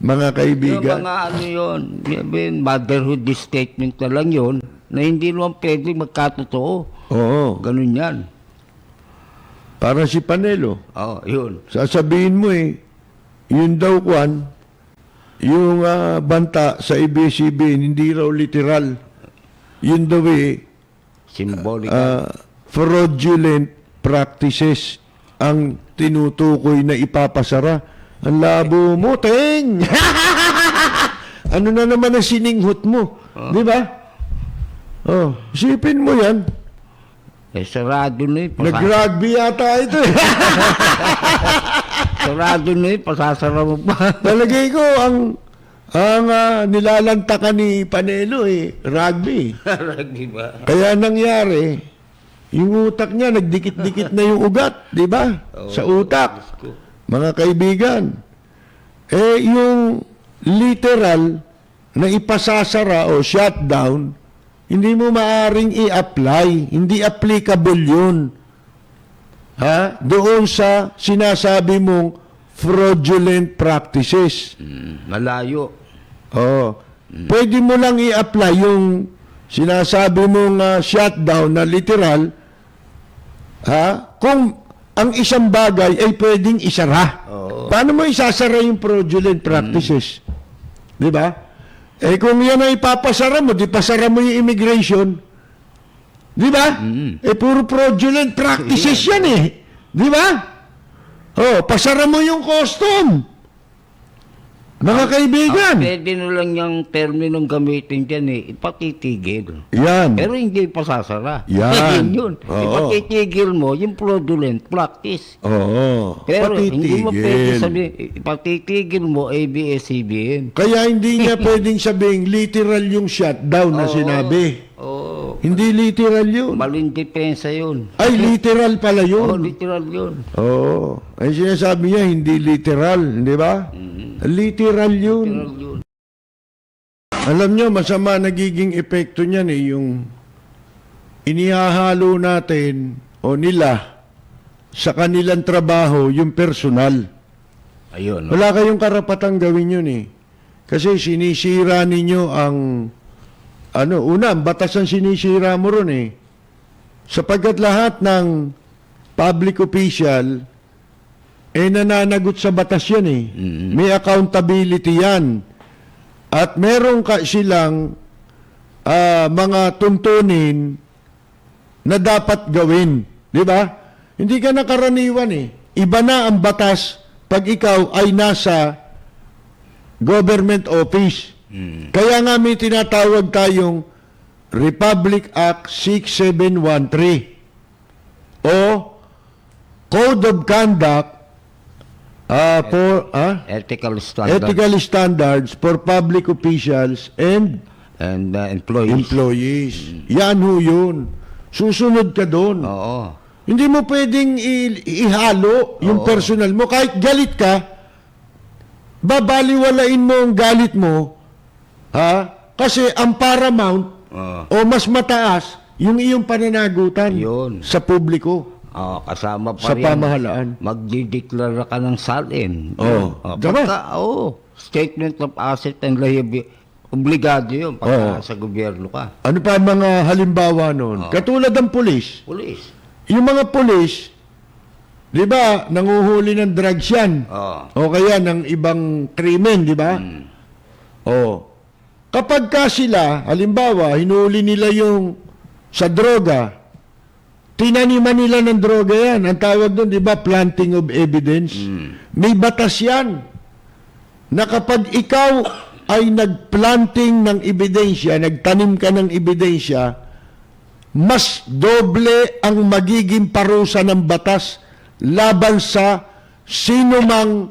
Mga Yung kaibigan. mga ano yun, motherhood statement na lang yun, na hindi naman pwede magkatotoo. Oo. Ganun yan. Para si Panelo. Yun. Sasabihin mo yun daw kwan, yung banta sa ABS-CBN, hindi raw literal. Yun daw Symbolic. fraudulent practices ang tinutukoy na ipapasara. Ang labo mo, teng! Ano na naman ang sininghot mo? Di ba? Isipin mo yan. Sarado na Nag-rugby yata ito eh. Sarado na pasasara mo pa. Talagay ko, ang nilalantakan ni Panelo rugby. Rugby ba? Kaya nangyari, Yung utak niya, nagdikit-dikit na yung ugat, di ba? Sa utak. Mga kaibigan. Yung literal na ipasasara o shutdown, hindi mo maaring i-apply. Hindi applicable yun. Doon sa sinasabi mong fraudulent practices. Malayo. Pwede mo lang i-apply yung sinasabi mong shutdown na literal, kung ang isang bagay ay pwedeng isara. Paano mo isasara yung fraudulent practices? Di ba? Kung yan ay ipapasara mo, di pasara mo yung immigration. Di ba? Puro fraudulent practices yan eh. Di ba? Pasara mo yung custom. Mga kaibigan. Pwede na lang yung terminong gamitin dyan ipatitigil. Yan. Pero hindi pasasara. Yan. Yun. Ipatitigil mo yung fraudulent practice. Pero hindi mo pwede sabihin, ipatitigil mo ABS-CBN. Kaya hindi niya pwedeng sabihin literal yung shutdown na sinabi. Hindi literal yun. Maling depensa yun. Ay, literal pala yun. Literal yun. Ay sinasabi niya, hindi literal. Di ba? Literal yun. Literal yun. Alam niyo, masama nagiging epekto niyan yung inihahalo natin o nila sa kanilang trabaho yung personal. Ayun. Wala kayong karapatang gawin yun Kasi sinisira ninyo ang una, ang batas ang sinisira mo ron Sapagkat lahat ng public official nananagot sa batas yan May accountability yan. At meron silang mga tuntunin na dapat gawin. Di ba? Hindi ka nakaraniwan Iba na ang batas pag ikaw ay nasa government office. Kaya nga may tinatawag tayong Republic Act 6713 o Code of Conduct for Ethical standard. ethical standards for public officials and employees. Yan ho yun. Susunod ka doon. Oo. Hindi mo pwedeng ihalo yung personal mo. Kahit galit ka, babaliwalain mo ang galit mo, kasi ang paramount o mas mataas yung iyong pananagutan Yun. sa publiko. Kasama pa Sa rin. pamahalaan. Magdideklara ka ng salin. Diba? Statement of asset and liability. Obligado yun pagka sa gobyerno ka. Ano pa ang mga halimbawa noon? Katulad ng pulis. Pulis. Yung mga pulis, di ba, nanguhuli ng drugs yan. O kaya ng ibang krimen, di ba? Kapag ka sila, halimbawa, hinuli nila yung sa droga, tinaniman nila ng droga yan. Ang tawag doon, di ba, planting of evidence. May batas yan na kapag ikaw ay nagplanting ng ebidensya, nagtanim ka ng ebidensya, mas doble ang magiging parusa ng batas laban sa sino mang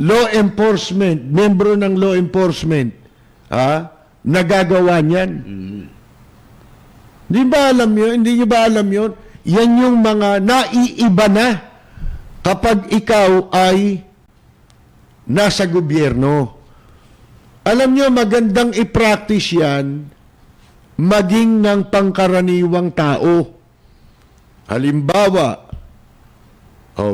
law enforcement, membro ng law enforcement, nagagawa niyan. Hindi ba alam yun? Hindi nyo ba alam yun? Yan yung mga naiiba na kapag ikaw ay nasa gobyerno. Alam nyo, magandang i-practice yan maging ng pangkaraniwang tao. Halimbawa,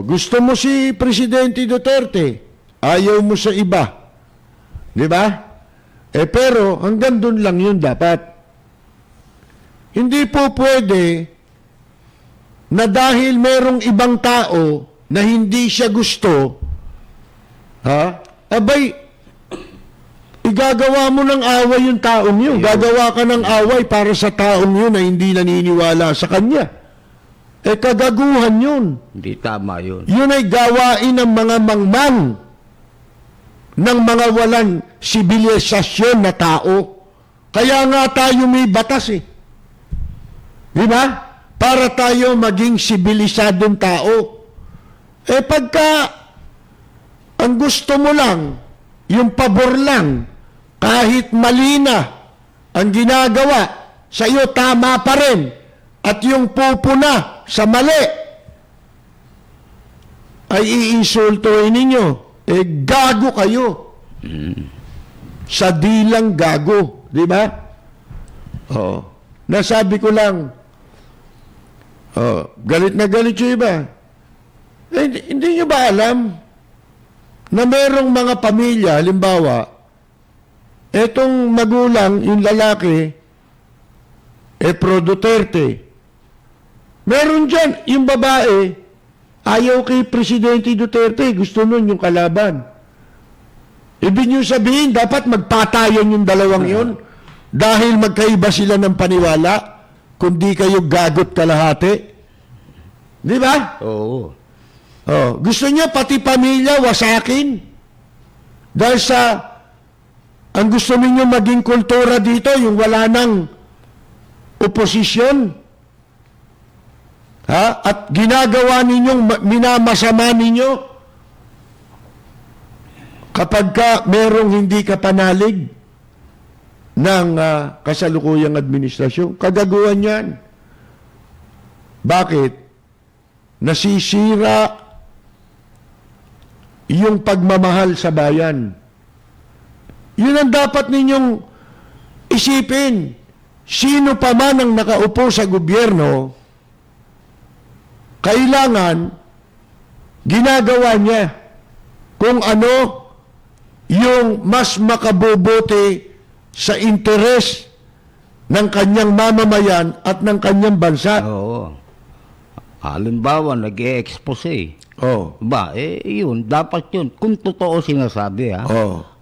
gusto mo si Presidente Duterte, ayaw mo sa iba. Di ba? Pero hanggang doon lang yun dapat. Hindi po pwede na dahil merong ibang tao na hindi siya gusto, igagawa mo ng away yung taong yun. Gagawa ka ng away para sa taong yun na hindi naniniwala sa kanya. Kagaguhan yun. Hindi tama yun. Yun ay gawain ng mga mangmang ng mga walang sibilisasyon na tao. Kaya nga tayo may batas Di ba? Para tayo maging sibilisadong tao. Pagka ang gusto mo lang, yung pabor lang, kahit mali na ang ginagawa, sa iyo tama pa rin, at yung pupuna sa mali ay iinsultuhin ninyo. Gago kayo. Sa dilang gago. Di ba? Nasabi ko lang, galit na galit yung iba. Hindi nyo ba alam na merong mga pamilya, halimbawa, etong magulang, yung lalaki, Pro Duterte. Meron dyan, yung babae, ayaw kay Presidente Duterte, gusto nun yung kalaban. Ibig nyo sabihin, dapat magpatayan yung dalawang yun dahil magkaiba sila ng paniwala, kundi kayo gagot kalahati. Di ba? Oo. Gusto niya pati pamilya wasakin dahil sa ang gusto ninyo maging kultura dito, yung wala nang oposisyon. At ginagawa ninyong minamasama ninyo kapag ka merong hindi kapanalig ng kasalukuyang administrasyon. Kagaguhan yan. Bakit? Nasisira yung pagmamahal sa bayan. Yun ang dapat ninyong isipin. Sino pa man ang nakaupo sa gobyerno, kailangan ginagawa niya kung ano yung mas makabubuti sa interes ng kanyang mamamayan at ng kanyang bansa. Oo. Halimbawa, nag-e-expose Ba, yun, dapat yun. Kung totoo sinasabi,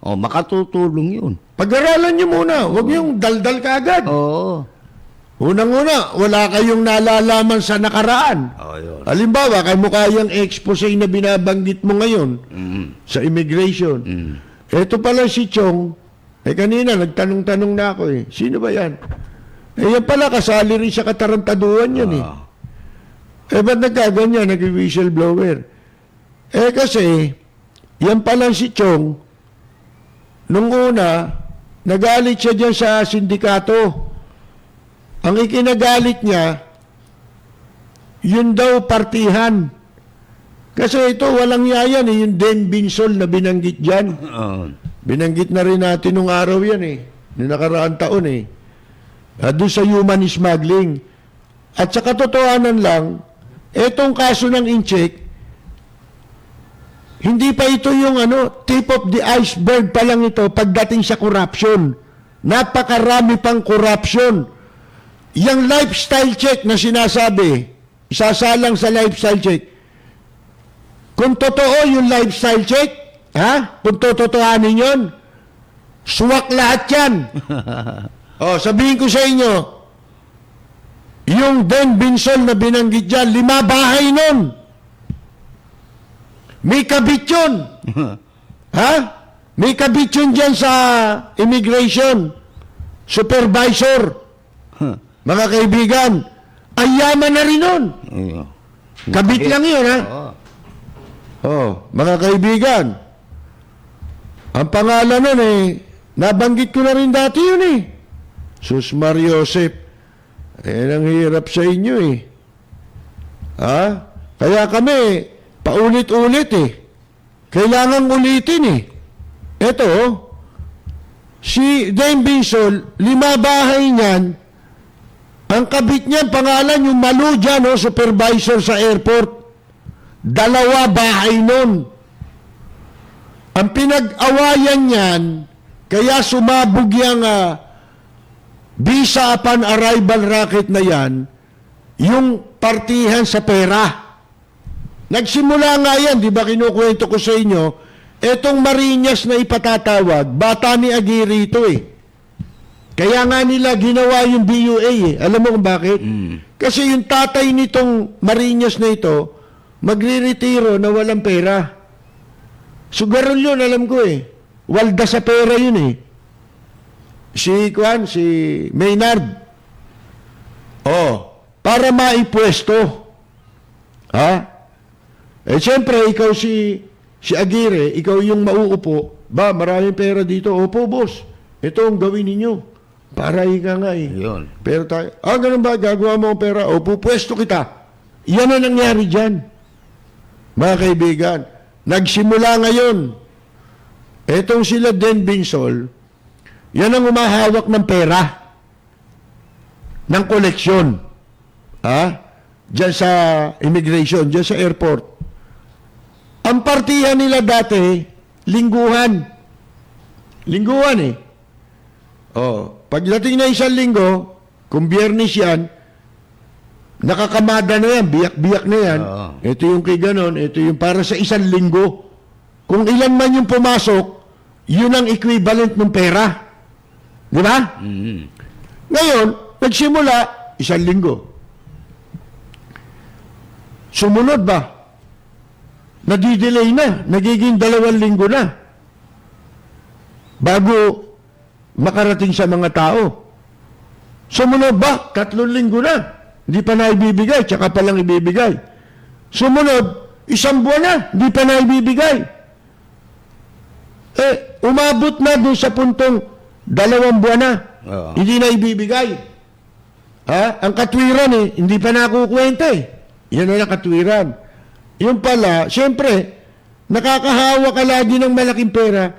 makatutulong yun. Pag-aralan niyo muna, huwag niyong daldal ka agad. Oo. Unang-una, wala kayong nalalaman sa nakaraan. Yun. Halimbawa, kayo mo kayang expose na binabanggit mo ngayon sa immigration. Ito pala si Chong, kanina nagtanong-tanong na ako sino ba yan? Yan pala, kasali rin sa katarantaduhan yan ba't nagkaganyan, nag-whistleblower? Kasi, yan pala si Chong, nung una, nagalit siya dyan sa sindikato. Ang ikinagalit niya, yun daw partihan. Kasi ito, walang yayan yung Den Binsol na binanggit dyan. Binanggit na rin natin nung araw yan nung nakaraang taon doon sa human smuggling. At sa katotohanan lang, etong kaso ng Incheck, hindi pa ito yung tip of the iceberg pa lang ito pagdating sa corruption. Napakarami pang corruption. Yung lifestyle check na sinasabi, isasalang sa lifestyle check, kung totoo yung lifestyle check, kung tototohanin yun, suwak lahat yan. Sabihin ko sa inyo, yung Den Binsol na binanggit dyan, 5 bahay nun. May kabit yun. May kabit yun dyan sa immigration. Supervisor. Mga kaibigan, ay yaman na rin nun. Kabit lang yun, mga kaibigan. Ang pangalan nun nabanggit ko na rin dati yun Sus Mariosep. Ang hirap sa inyo Kaya kami, paulit-ulit Kailangan ulitin Ito, si Den Binsol, 5 bahay niyan, ang kabit niyan, pangalan yung Malu dyan, supervisor sa airport. 2 bahay nun. Ang pinag-awayan niyan, kaya sumabog yung visa upon arrival racket na yan, yung partihan sa pera. Nagsimula nga yan, di ba kinukwento ko sa inyo, etong Marinas na ipatatawag, bata ni Aguirre ito Kaya nga nila ginawa yung BUA Alam mo kung bakit? Kasi yung tatay nitong Marinas na ito, magre-retiro na walang pera. Sugarol yun, alam ko Walda sa pera yun Si Maynard. Para maipwesto. Siyempre, ikaw si Aguirre, ikaw yung mauupo. Ba, maraming pera dito. Opo, boss. Ito ang gawin ninyo. Para ika nga eh. Yun. Pero tayo, ganun ba, gagawa mo ang pera, o pupwesto kita. Yan ang nangyari dyan. Mga kaibigan, nagsimula ngayon. Etong sila Den Binsol, yan ang umahawak ng pera. Ng koleksyon. Diyan sa immigration, diyan sa airport. Ang partihan nila dati, lingguhan. Lingguhan eh. Pagdating na isang linggo, kung Biyernes yan, nakakamada na yan, biyak-biyak na yan. Ito yung kay ganon, ito yung para sa isang linggo. Kung ilan man yung pumasok, yun ang equivalent ng pera. Di ba? Ngayon, nagsimula, isang linggo. Sumunod ba? Nadidelay na, nagiging 2 linggo na. Bago makarating sa mga tao. Sumunod ba? 3 linggo na. Hindi pa na ibibigay, tsaka pa lang ibibigay. Sumunod, 1 buwan na, hindi pa na ibibigay. Umabot na doon sa puntong 2 buwan na, hindi na ibibigay. Ang katwiran hindi pa nakukwenta Yan na katwiran. Yung pala, siyempre, nakakahawa ka lagi ng malaking pera.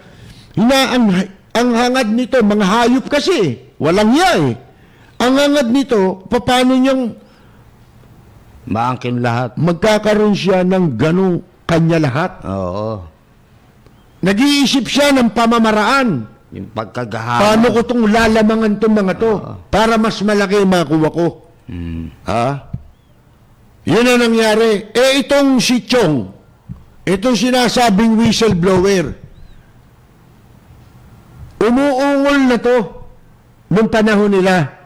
Ang hangad nito, mga hayop kasi, walang iya Ang hangad nito, paano niyang maangkin lahat. Magkakaroon siya ng ganong kanya lahat. Oo. Nag-iisip siya ng pamamaraan. Yung pagkagahaman. Paano ko itong lalamangan itong mga to para mas malaki makuha ko? Yun ang nangyari. Itong si Chong, itong sinasabing whistleblower, umuungol na to nung panahon nila.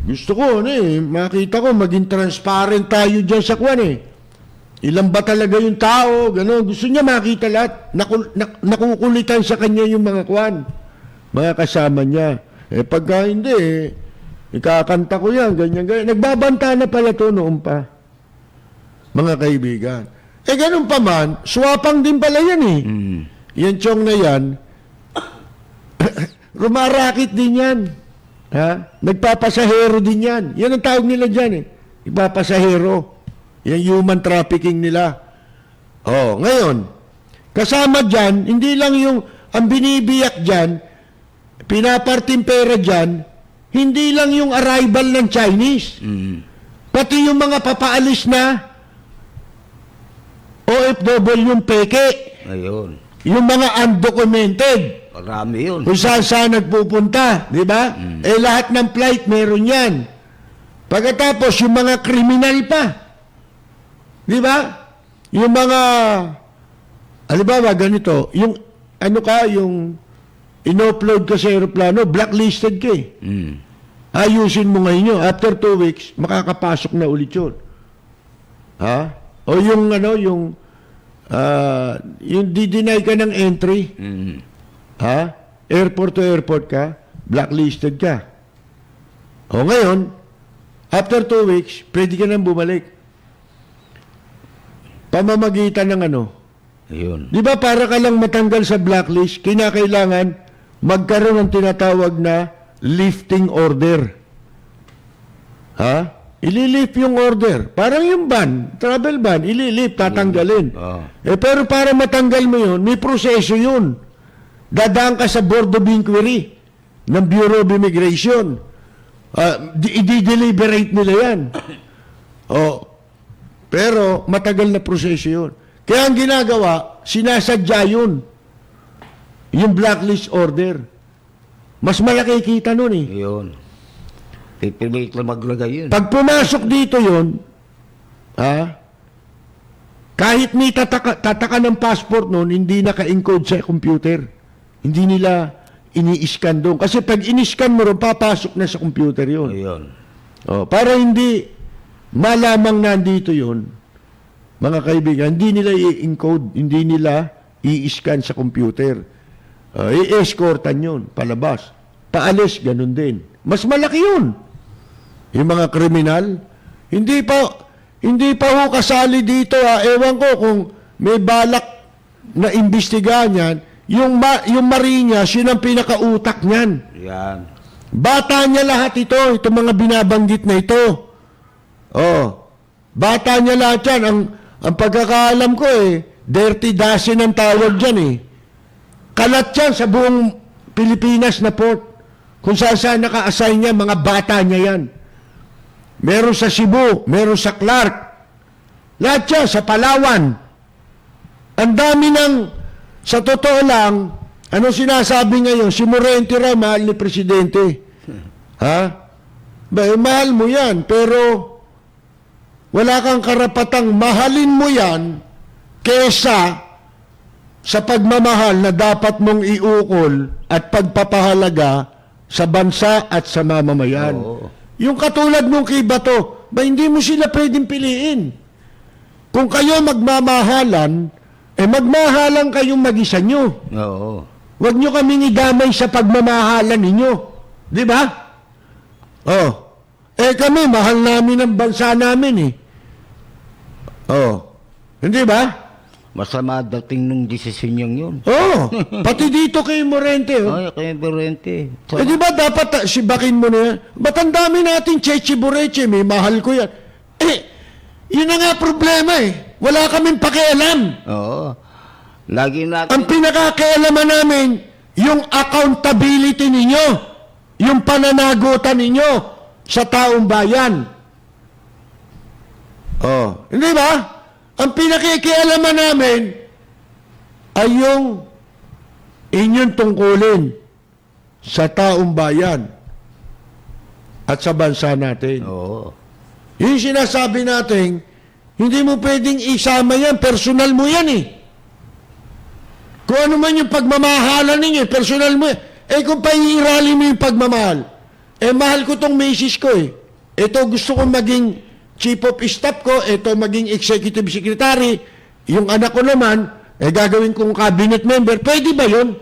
Gusto ko, makita ko, maging transparent tayo dyan sa kwan Ilan ba talaga yung tao, gano'n. Gusto niya makita lahat. Nakukulitan sa kanya yung mga kwan. Mga kasama niya. Pagka hindi, ikakanta ko yan, ganyan. Nagbabanta na pala to noon pa. Mga kaibigan. Ganun pa man, swapang din pala yan Yan Chong na yan, rumarakit din yan. Nagpapasahero din yan. Yan ang tawag nila dyan Nagpapasahero. Yan human trafficking nila. Ngayon, kasama dyan, hindi lang ang binibiyak dyan, pinaparting pera dyan, hindi lang yung arrival ng Chinese. Pati yung mga papaalis na OFW yung peke. Ayun. Yung mga undocumented. Marami yun. Kung saan nagpupunta, di ba? Lahat ng flight meron yan. Pagkatapos, yung mga kriminal pa. Di ba? Yung mga, halimbawa, ganito, yung, yung in-upload ka sa aeroplano, blacklisted ka Ayusin mo ngayon yun. After 2 weeks, makakapasok na ulit yun. O yung, yung di-deny ka ng entry. Airport to airport ka, blacklisted ka. O ngayon, after 2 weeks, pwede ka nang bumalik. Pamamagitan ng Ayun. Di ba para ka lang matanggal sa blacklist, kinakailangan magkaroon ng tinatawag na lifting order. Ililift yung order. Parang yung ban, travel ban, ililift, tatanggalin. Pero para matanggal mo yun, may proseso yun. Dadaan ka sa Board of Inquiry ng Bureau of Immigration. I-deliberate nila yan. Pero matagal na proseso yun. Kaya ang ginagawa, sinasadya yun. Yung blacklist order. Mas malaki kita nun Yun. Pipilit lang maglagay yun. Pag pumasok dito yun, kahit may tataka ng passport nun, hindi naka-encode sa computer. Hindi nila ini-scan doon. Kasi pag in-scan mo rin, papasok na sa computer yun. Ayun. Para hindi malamang nandito yun, mga kaibigan, hindi nila i-encode, hindi nila i-scan sa computer. I-escortan yun, palabas. Paalis, ganun din. Mas malaki yun. Yung mga kriminal, hindi pa kasali dito Ewan ko kung may balak na imbestigahan yan, yung Marinas, yun ang pinakautak niyan. Yan. Bata niya lahat ito, itong mga binabanggit na ito. Bata niya lahat yan. Ang pagkakaalam ko dirty dozen ang tawag dyan Kalat yan sa buong Pilipinas na port. Kung saan naka-assign niya, mga bata niya yan. Meron sa Cebu, meron sa Clark. Lahat yan, sa Palawan. Ang dami sa totoo lang, ano sinasabi ngayon? Si Morente raw, mahal ni Presidente. Ha? Mahal mo yan, pero wala kang karapatang mahalin mo yan kesa sa pagmamahal na dapat mong iukol at pagpapahalaga sa bansa at sa mamamayan. Oo. Yung katulad nung kay Bato, hindi mo sila pwedeng piliin. Kung kayo magmamahalan, magmahalan kayong mag-isa nyo. Oo. Huwag nyo kaming idamay sa pagmamahalan ninyo. Di ba? Kami, mahal namin ang bansa namin Hindi ba? Masama dating nung desisyon yun. Pati dito kay Morente. Ay, kay Morente. Di ba dapat sibakin mo na yan? Ba't ang dami natin Cheche Boreche, may mahal ko yan. Yun na nga problema Wala kaming pakialam. Oo. Lagi natin... Ang pinakakialaman namin, yung accountability ninyo, yung pananagutan ninyo sa taong bayan. Hindi ba? Ang pinakikialaman namin ay yung inyong tungkulin sa taong bayan at sa bansa natin. Oo. Yung sinasabi natin, hindi mo pwedeng isama yan, personal mo yan Kung ano man yung pagmamahalan ninyo, personal mo kung pahihirali mo yung pagmamahal, mahal ko tong misis ko Ito gusto kong maging chief of staff ko, ito maging executive secretary, yung anak ko naman, gagawin kong cabinet member, pwede ba yun?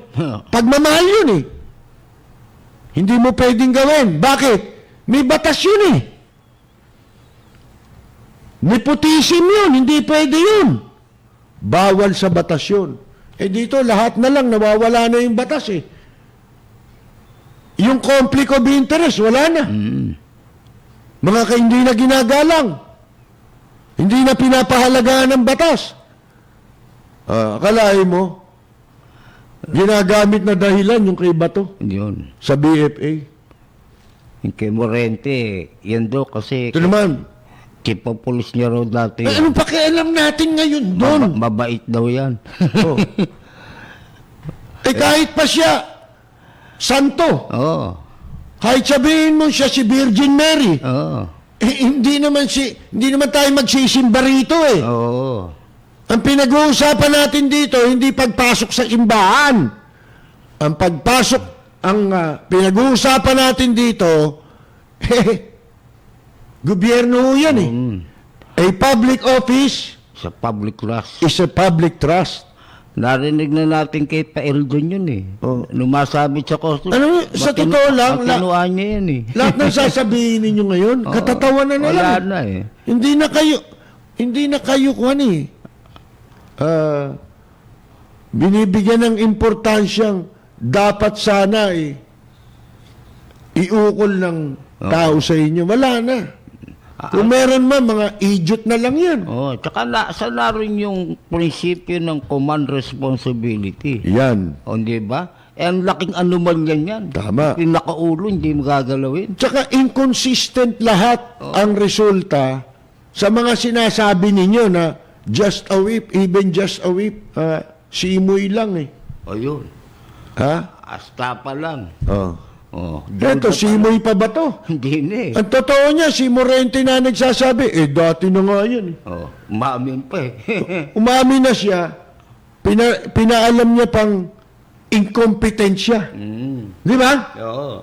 Pagmamahal yun Hindi mo pwedeng gawin. Bakit? May batas yun Nepotism yun, hindi pwede yun. Bawal sa batas yun. Dito, lahat na lang, nawawala na yung batas Yung conflict of interest, wala na. Mga hindi na ginagalang. Hindi na pinapahalagaan ng batas. Akalain mo, ginagamit na dahilan yung kay Bato Yun. sa BFA. Yung kay Morente, yan daw kasi... Ito naman, chief of police niya raw dati. anong pakialam natin ngayon doon? Mabait daw yan. Kahit pa siya, santo. Oo. Kahit sabihin mo siya si Virgin Mary. Oo. Hindi naman tayo magsisimba rito Oo. Ang pinag-uusapan natin dito, hindi pagpasok sa simbahan. Ang pinag-uusapan natin dito, gobyerno yan A public office Sa public trust. is a public trust. Narinig na natin kay Paeldon yun Lumasabit sa costume. Sa totoo lang, Matinuan niya yan lahat ng sasabihin ninyo ngayon, katatawanan na lang. Wala na Hindi na kayo kuhan binibigyan ng importansyang dapat sana iukol ng tao sa inyo. Wala na. Kung meron man, mga idiot na lang yan. Tsaka nasa na rin yung prinsipyo ng command responsibility. Yan. Di ba? Ang laking anomalyan yan. Tama. Pinakaulo, hindi mo gagalawin. Tsaka inconsistent lahat ang resulta sa mga sinasabi ninyo na just a whip, even just a whip, simoy lang Yun. Asta pa lang. Ito, simoy pa ba to? Hindi na Ang totoo niya, si Morente na nagsasabi, dati na nga yan. Umamin pa Umamin na siya, pinaalam niya pang inkompetensya. Di ba? Oo.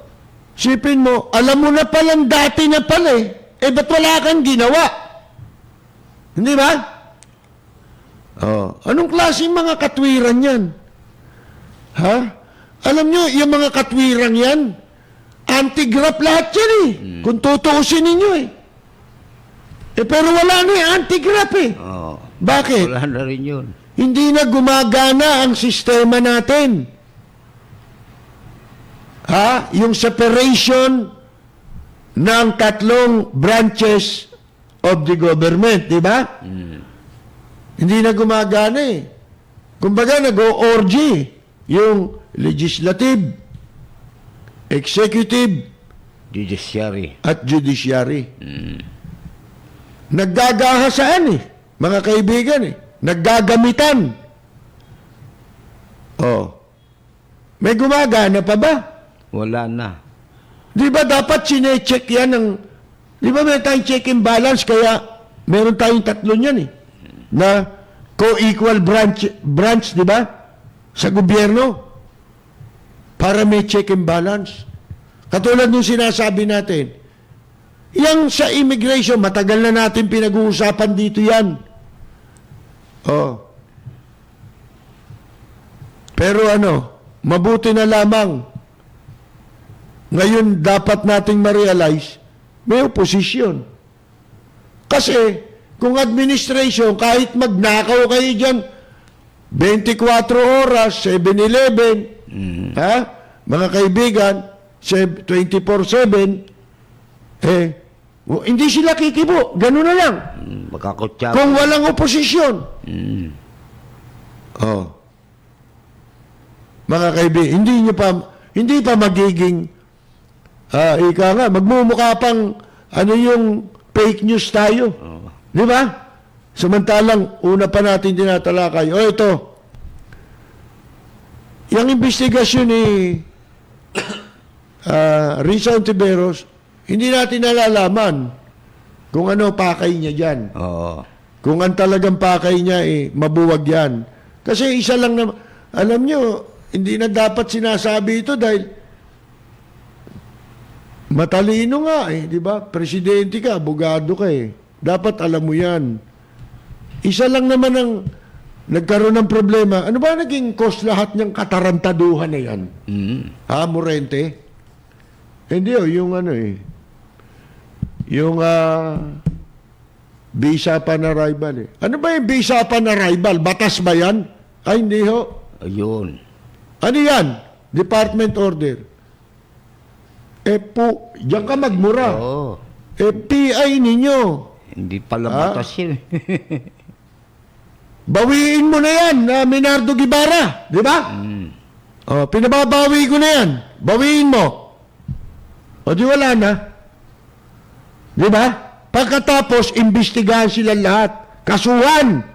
Sipin mo, alam mo na palang dati na pala ba't wala kang ginawa? Hindi ba? Anong klaseng mga katwiran yan? Alam nyo, yung mga katwirang yan, anti-graph lahat yan Kung tutuusin ninyo pero wala na anti-graph Bakit? Wala na rin yun. hindi na gumagana ang sistema natin. Yung separation ng tatlong branches of the government, di ba? Hindi na gumagana eh. Kumbaga, nag-o-orgy yung legislative, executive, Judiciary. at judiciary. Naggagahasaan eh, mga kaibigan eh. Naggagamitan. May gumagana pa ba? Wala na. Di ba dapat sinecheck yan ng... Di ba may tayong check and balance, kaya meron tayong tatlo niyan eh. Na co-equal branch, di ba? Sa gobyerno. Para may check and balance. Katulad nung sinasabi natin, yang sa immigration, matagal na natin pinag-uusapan dito yan. Pero mabuti na lamang. Ngayon, dapat nating ma-realize, may oposisyon. Kasi, kung administration, kahit magnakaw kayo dyan, 24 oras, 7-Eleven, mga kaibigan, 24/7, hindi sila kikibo. Ganun na lang. Makakutsap. Kung walang oposisyon. Mga kaibigan, hindi pa magiging, ika nga, magmumukha pang, yung fake news tayo. Di ba? Samantalang, una pa natin tinatalakay. Ito, yung investigasyon ni Risa Ontiveros, hindi natin nalalaman kung ano pakay niya dyan. Kung ang talagang pakay niya, mabuwag yan. Kasi isa lang na, alam nyo, hindi na dapat sinasabi ito dahil matalino nga di ba? Presidente ka, abogado ka Dapat alam mo yan. Isa lang naman ang nagkaroon ng problema. Ano ba naging cause lahat ng katarantaduhan na yan? Morente? Hindi yung yung visa upon arrival Ano ba yung visa upon arrival? Batas ba yan? Ay, hindi ho. Ayun. Ano yan? Department order. Diyan ka magmura. PI ninyo. Hindi pala batas yun. Bawiin mo na yan, Minardo Guevara. Di ba? Pinababawi ko na yan. Bawiin mo. Di wala na. Di ba? Pagkatapos, imbestigahan sila lahat. Kasuhan.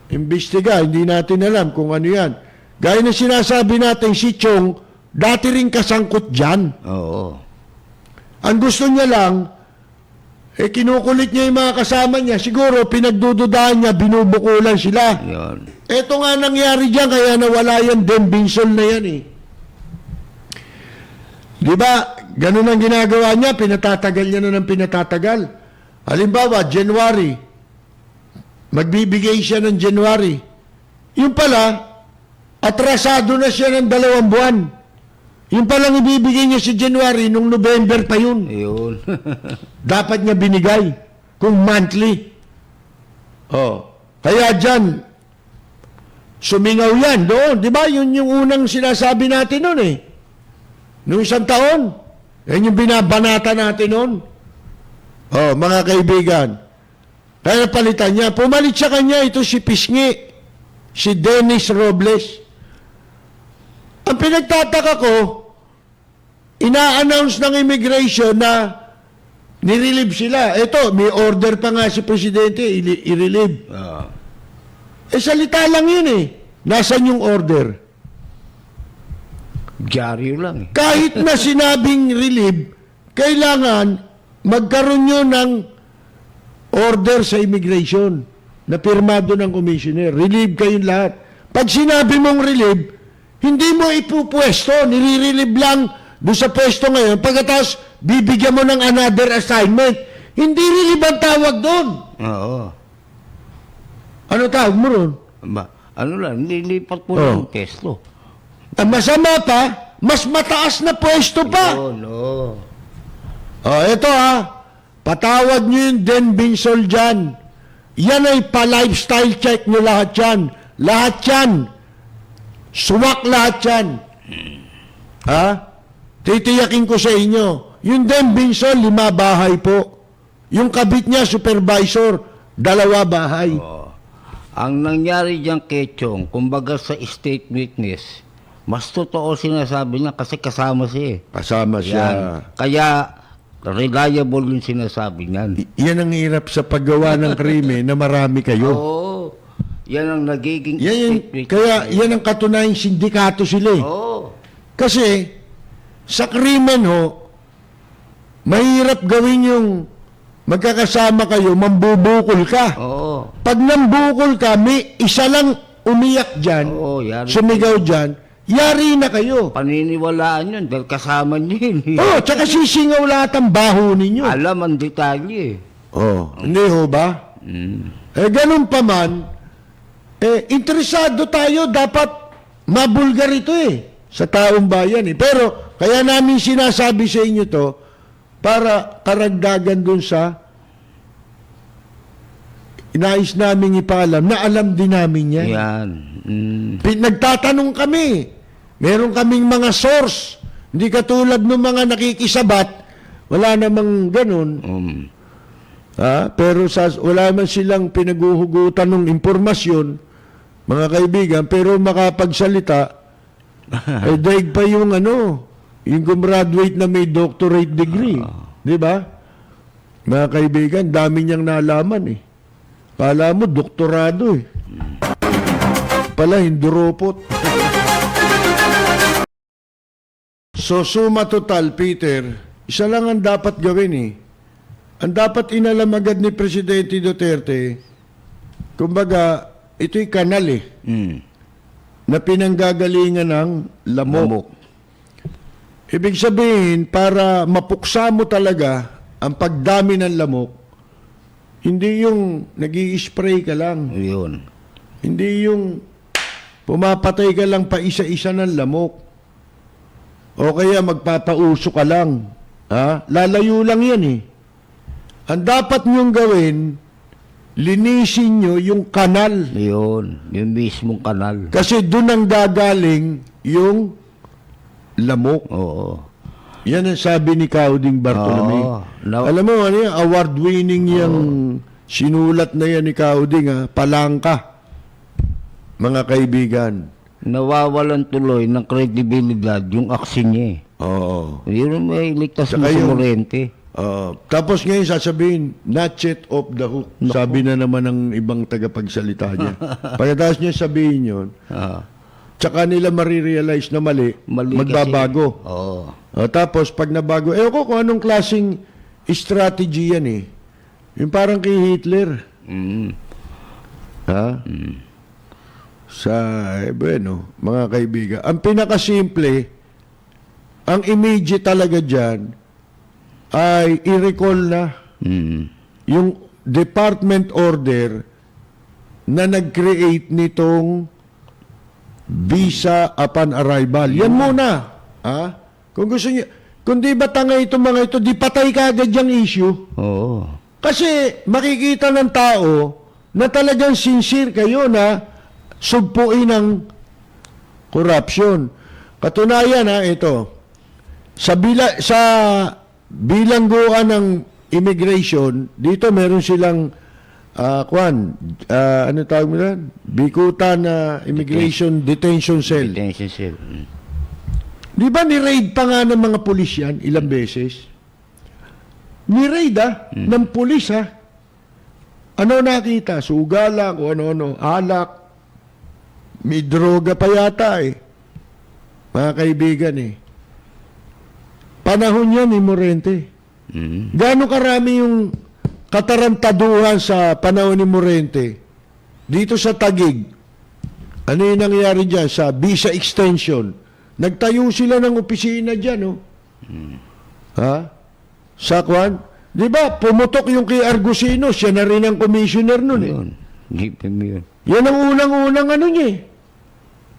Imbestiga, hindi natin alam kung ano yan. Gaya na sinasabi natin, si Chong, dati rin kasangkot dyan. Ang gusto niya lang, kinukulit niya yung mga kasama niya. Siguro, pinagdududahan niya, binubukulan sila. Ito nga nangyari dyan, kaya nawala yan, Den Binsol na yan Di ba? Ganun ang ginagawa niya, pinatatagal niya na ng pinatatagal. Halimbawa, January, magbibigay siya ng January. Yung pala, atrasado na siya ng 2 buwan. Yung palang ibibigay niya si January, nung November pa yun. Dapat niya binigay, kung monthly. Kaya dyan, sumingaw yan doon. Di ba? Yun yung unang sinasabi natin noon Noong 1 taon. Yan yung binabanata natin noon. Mga kaibigan. Kaya palitan niya. Pumalit sa kanya ito si Pisngi. Si Dennis Robles. Ang pinagtataka ko, ina-announce ng immigration na nirelieve sila. Ito, may order pa nga si Presidente, i-relieve. Salita lang yun Nasaan yung order? Dyaryo lang Kahit na sinabing relieve, kailangan magkaroon nyo ng order sa immigration na pirmado ng commissioner. Relieve kayong lahat. Pag sinabi mong relieve, hindi mo ipupwesto, nire-relieve lang doon sa pwesto ngayon. Pagkatapos, bibigyan mo ng another assignment. Hindi relieve ang tawag doon. Ano tawag mo ron? Ano lang, nilipat mo ng pwesto. Ang masama pa, mas mataas na pwesto pa. Ito patawad nyo yung Den Binsol dyan. Yan ay pa-lifestyle check nyo lahat yan. Lahat yan. Suwak lahat yan. Ha? Titiyakin ko sa inyo. Yung Den Binson, 5 bahay po. Yung kabit niya, supervisor, 2 bahay. Ang nangyari dyan kay Chong, kumbaga sa state witness, mas totoo sinasabi niya kasi kasama siya. Kasama siya. Yan. Kaya, reliable yung sinasabi niyan. Yan ang hirap sa paggawa ng krimen na marami kayo. Oo. Yan ang nagiging Yan, state witness. kaya yan ang katunayang sindikato sila eh. Oo. Kasi, sa krimen ho, mahirap gawin yung magkakasama kayo, mambubukol ka. Oo. Pag nambukol ka, may isa lang umiyak dyan, Oo, yari. sumigaw dyan, yari na kayo. Paniniwalaan yun dahil kasama niyo yun. Oh, tsaka sisingaw lahat ang baho ninyo. Alam ang detalye. Oh, hindi ho ba? Mm. Ganun pa man, interesado tayo, dapat mabulgar ito sa taong bayan Pero, kaya namin sinasabi sa inyo to, para karagdagan dun sa inais namin ipaalam, na alam din namin yan. Yan. Mm. Nagtatanong kami. Meron kaming mga source. Hindi katulad ng mga nakikisabat. Wala namang ganun. Pero wala man silang pinaguhugutan ng impormasyon, mga kaibigan, pero makapagsalita, daig pa yung yung gumraduate na may doctorate degree. Di ba? Mga kaibigan, dami niyang nalaman Pala mo, doktorado Pala, hinduropot. So, suma total, Peter, isa lang ang dapat gawin Ang dapat inalam agad ni Presidente Duterte, kumbaga, ito'y kanal na pinanggagalingan ng lamok. Ibig sabihin, para mapuksa mo talaga ang pagdami ng lamok, hindi yung nag-i-spray ka lang. Yun. Hindi yung pumapatay ka lang pa isa-isa ng lamok. O kaya magpapauso ka lang. Lalayo lang yan Ang dapat nyong gawin, linisin nyo yung kanal. Yun. Yung mismong kanal. Kasi doon ang gagaling yung lamok. Oo. Yan ang sabi ni Cauding Bartolome. Oo. Alam mo, award-winning yung sinulat na yan ni Cauding, Palangka. Mga kaibigan. Nawawalan tuloy ng kredibilidad yung aksi niya Oo. Yun may ligtas mo Saka sa yung- morente. Tapos ngayon sasabihin, not yet off the hook. Sabi na naman ng ibang tagapagsalita niya. Pagkatapos niya sabihin yun, tsaka nila marirealize na mali magbabago. Kasi, oo. Tapos pag nabago, ko kung anong klaseng strategy yan Yung parang kay Hitler. Sa, bueno, mga kaibigan. Ang pinakasimple, ang immediate talaga dyan, ay i-recall na yung department order na nag-create nitong visa upon arrival. Yan muna. Kung gusto niyo, kung di ba tanga itong mga ito, di patay ka agad yung issue. Oo. Kasi makikita ng tao na talagang sincere kayo na sugpuin ng corruption. Katunayan ito. Sa bilangguan ng immigration, dito meron silang ano tawag mo yan? Bikutan na Immigration Detention Cell. Detention cell. Di ba ni-raid pa nga ng mga pulis yan ilang beses? Ni-raid ng pulis Ano nakita? Sugala, o ano-ano, alak. May droga pa yata Mga kaibigan Panahon yan ni Morente. Gaano karami yung katarantaduhan sa panahon ni Morente dito sa Taguig? Ano yung nangyari dyan sa visa extension? Nagtayo sila ng opisina dyan, Sa Kwan? Di ba, pumutok yung kay Argusino, siya na rin ang commissioner nun Yun. Gipin mo yun. Yan ang unang-unang niya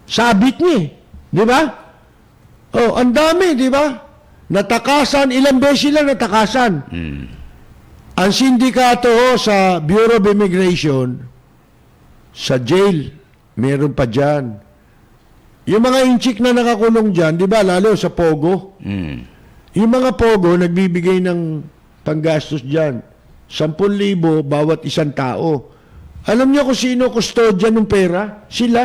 sabit niya Di ba? Ang dami, di ba? Natakasan, ilang beses sila natakasan. Ang sindikato ho sa Bureau of Immigration, sa jail, meron pa dyan. Yung mga inchik na nakakulong dyan, di ba, lalo sa Pogo, yung mga Pogo, nagbibigay ng panggastos dyan. 10,000 bawat isang tao. Alam niyo kung sino kustodyan ng pera? Sila.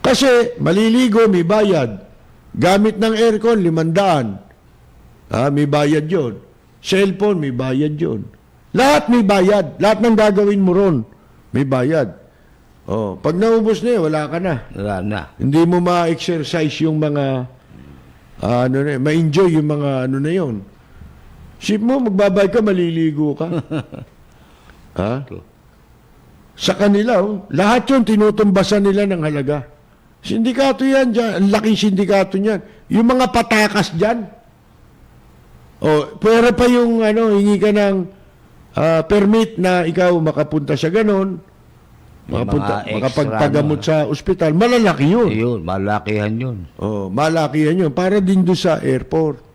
Kasi maliligo, may bayad. Gamit ng aircon, 500. May bayad yon. Cellphone, may bayad yon. Lahat may bayad. Lahat ng gagawin mo ron, may bayad. Pag naubos na wala ka na. Wala na. Hindi mo ma-exercise yung mga, ma-enjoy yung mga na yon. Sip mo, magbabayad ka, maliligo ka. Sa kanila, lahat yun, tinutumbasan nila ng halaga. Sindikato yan dyan. Ang laking sindikato niyan. Yung mga patakas dyan. Pwera pa yung, hingi ka ng permit na ikaw makapunta sa ganon. Makapagpagamot sa ospital. Malalaki yun. Ayun, malakihan yun. Malakihan yun. Para din doon sa airport.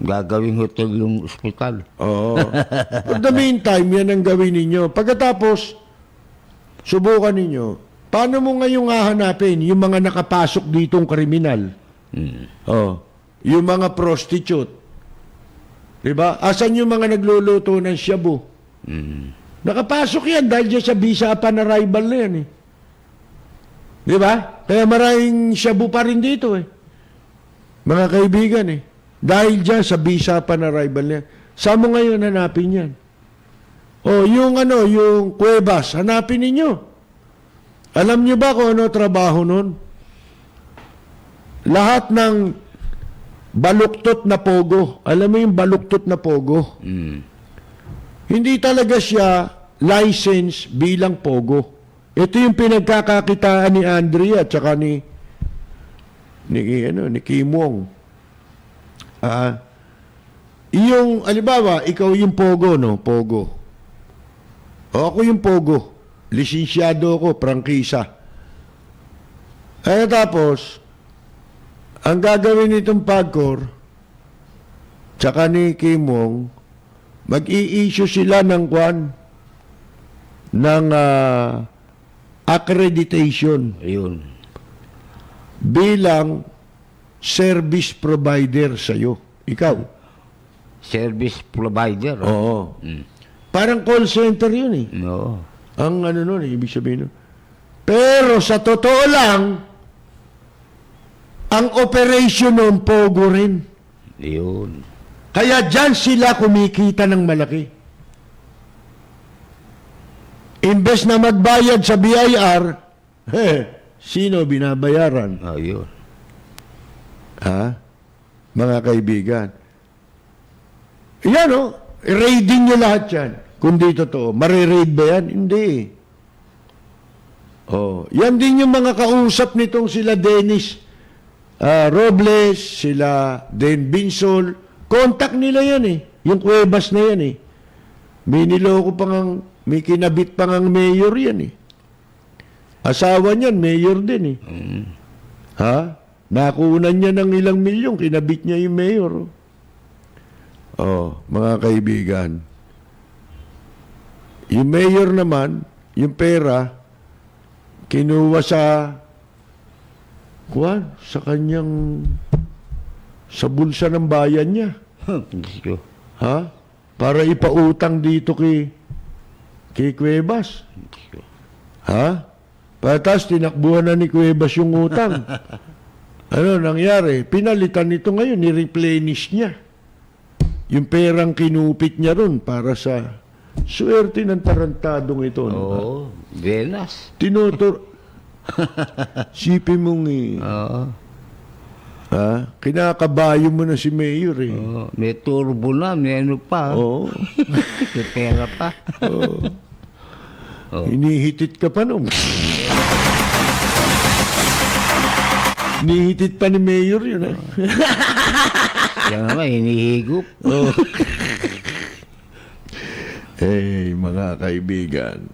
Gagawing hotel yung ospital. For the meantime, yan ang gawin ninyo. Pagkatapos, subukan ninyo. Paano mo ngayong hahanapin yung mga nakapasok ditong kriminal? Yung mga prostitute. Diba? Asan yung mga nagluluto ng shabu? Nakapasok yan dahil dyan sa visa upon arrival na yan eh. Diba? Kaya maraming shabu pa rin dito eh. Mga kaibigan eh. Dahil dyan sa visa upon arrival na yan. Saan mo ngayon hanapin yan? Yung Cuevas, hanapin ninyo. Alam nyo ba kung ano trabaho nun? Lahat ng baluktot na pogo. Alam mo yung baluktot na pogo? Hindi talaga siya license bilang pogo. Ito yung pinagkakakitaan ni Andrea at saka ni Kim Wong. Yung, alibawa, ikaw yung pogo, no? Pogo. Ako yung pogo. Lisensyado ako, prangkisa. Kaya tapos, ang gagawin nitong Pagcor, tsaka ni Kim Wong, mag-i-issue sila ng accreditation. Ayun. Bilang service provider sa'yo. Ikaw. Service provider. Oo. Parang call center yun eh. No. Ang nun, ibig sabihin nun. Pero sa totoo lang, ang operation nun, pogo rin. Ayun. Kaya dyan sila kumikita ng malaki. Imbes na magbayad sa BIR, sino binabayaran? Ayun. Mga kaibigan. Yan i-raiding nyo lahat yan. Kung di totoo. Mariraid ba yan? Hindi. Yan din yung mga kausap nitong sila Dennis Robles, sila Den Binsol. Contact nila yan eh. Yung Cuevas na yan eh. May niloko may kinabit pang ang mayor yan eh. Asawa niyan, mayor din eh. Nakunan niya ng ilang milyon, kinabit niya yung mayor. Mga kaibigan. Yung mayor naman, yung pera, kinuha sa kanyang, sa bulsa ng bayan niya. Para ipautang dito kay Cuevas. Patas, tinakbuhan na ni Cuevas yung utang. Ano nangyari? Pinalitan nito ngayon, ni-replenish niya. Yung perang kinupit niya ron para sa swerte ng tarantadong ito. Venas. Sipin mong kinakabayo mo na si Mayor eh. May turbo na, may ano pa. May pera pa. Hinihitit ka pa nung. Hinihitit pa ni Mayor yun eh. Yan naman, hinihigop. Mga kaibigan.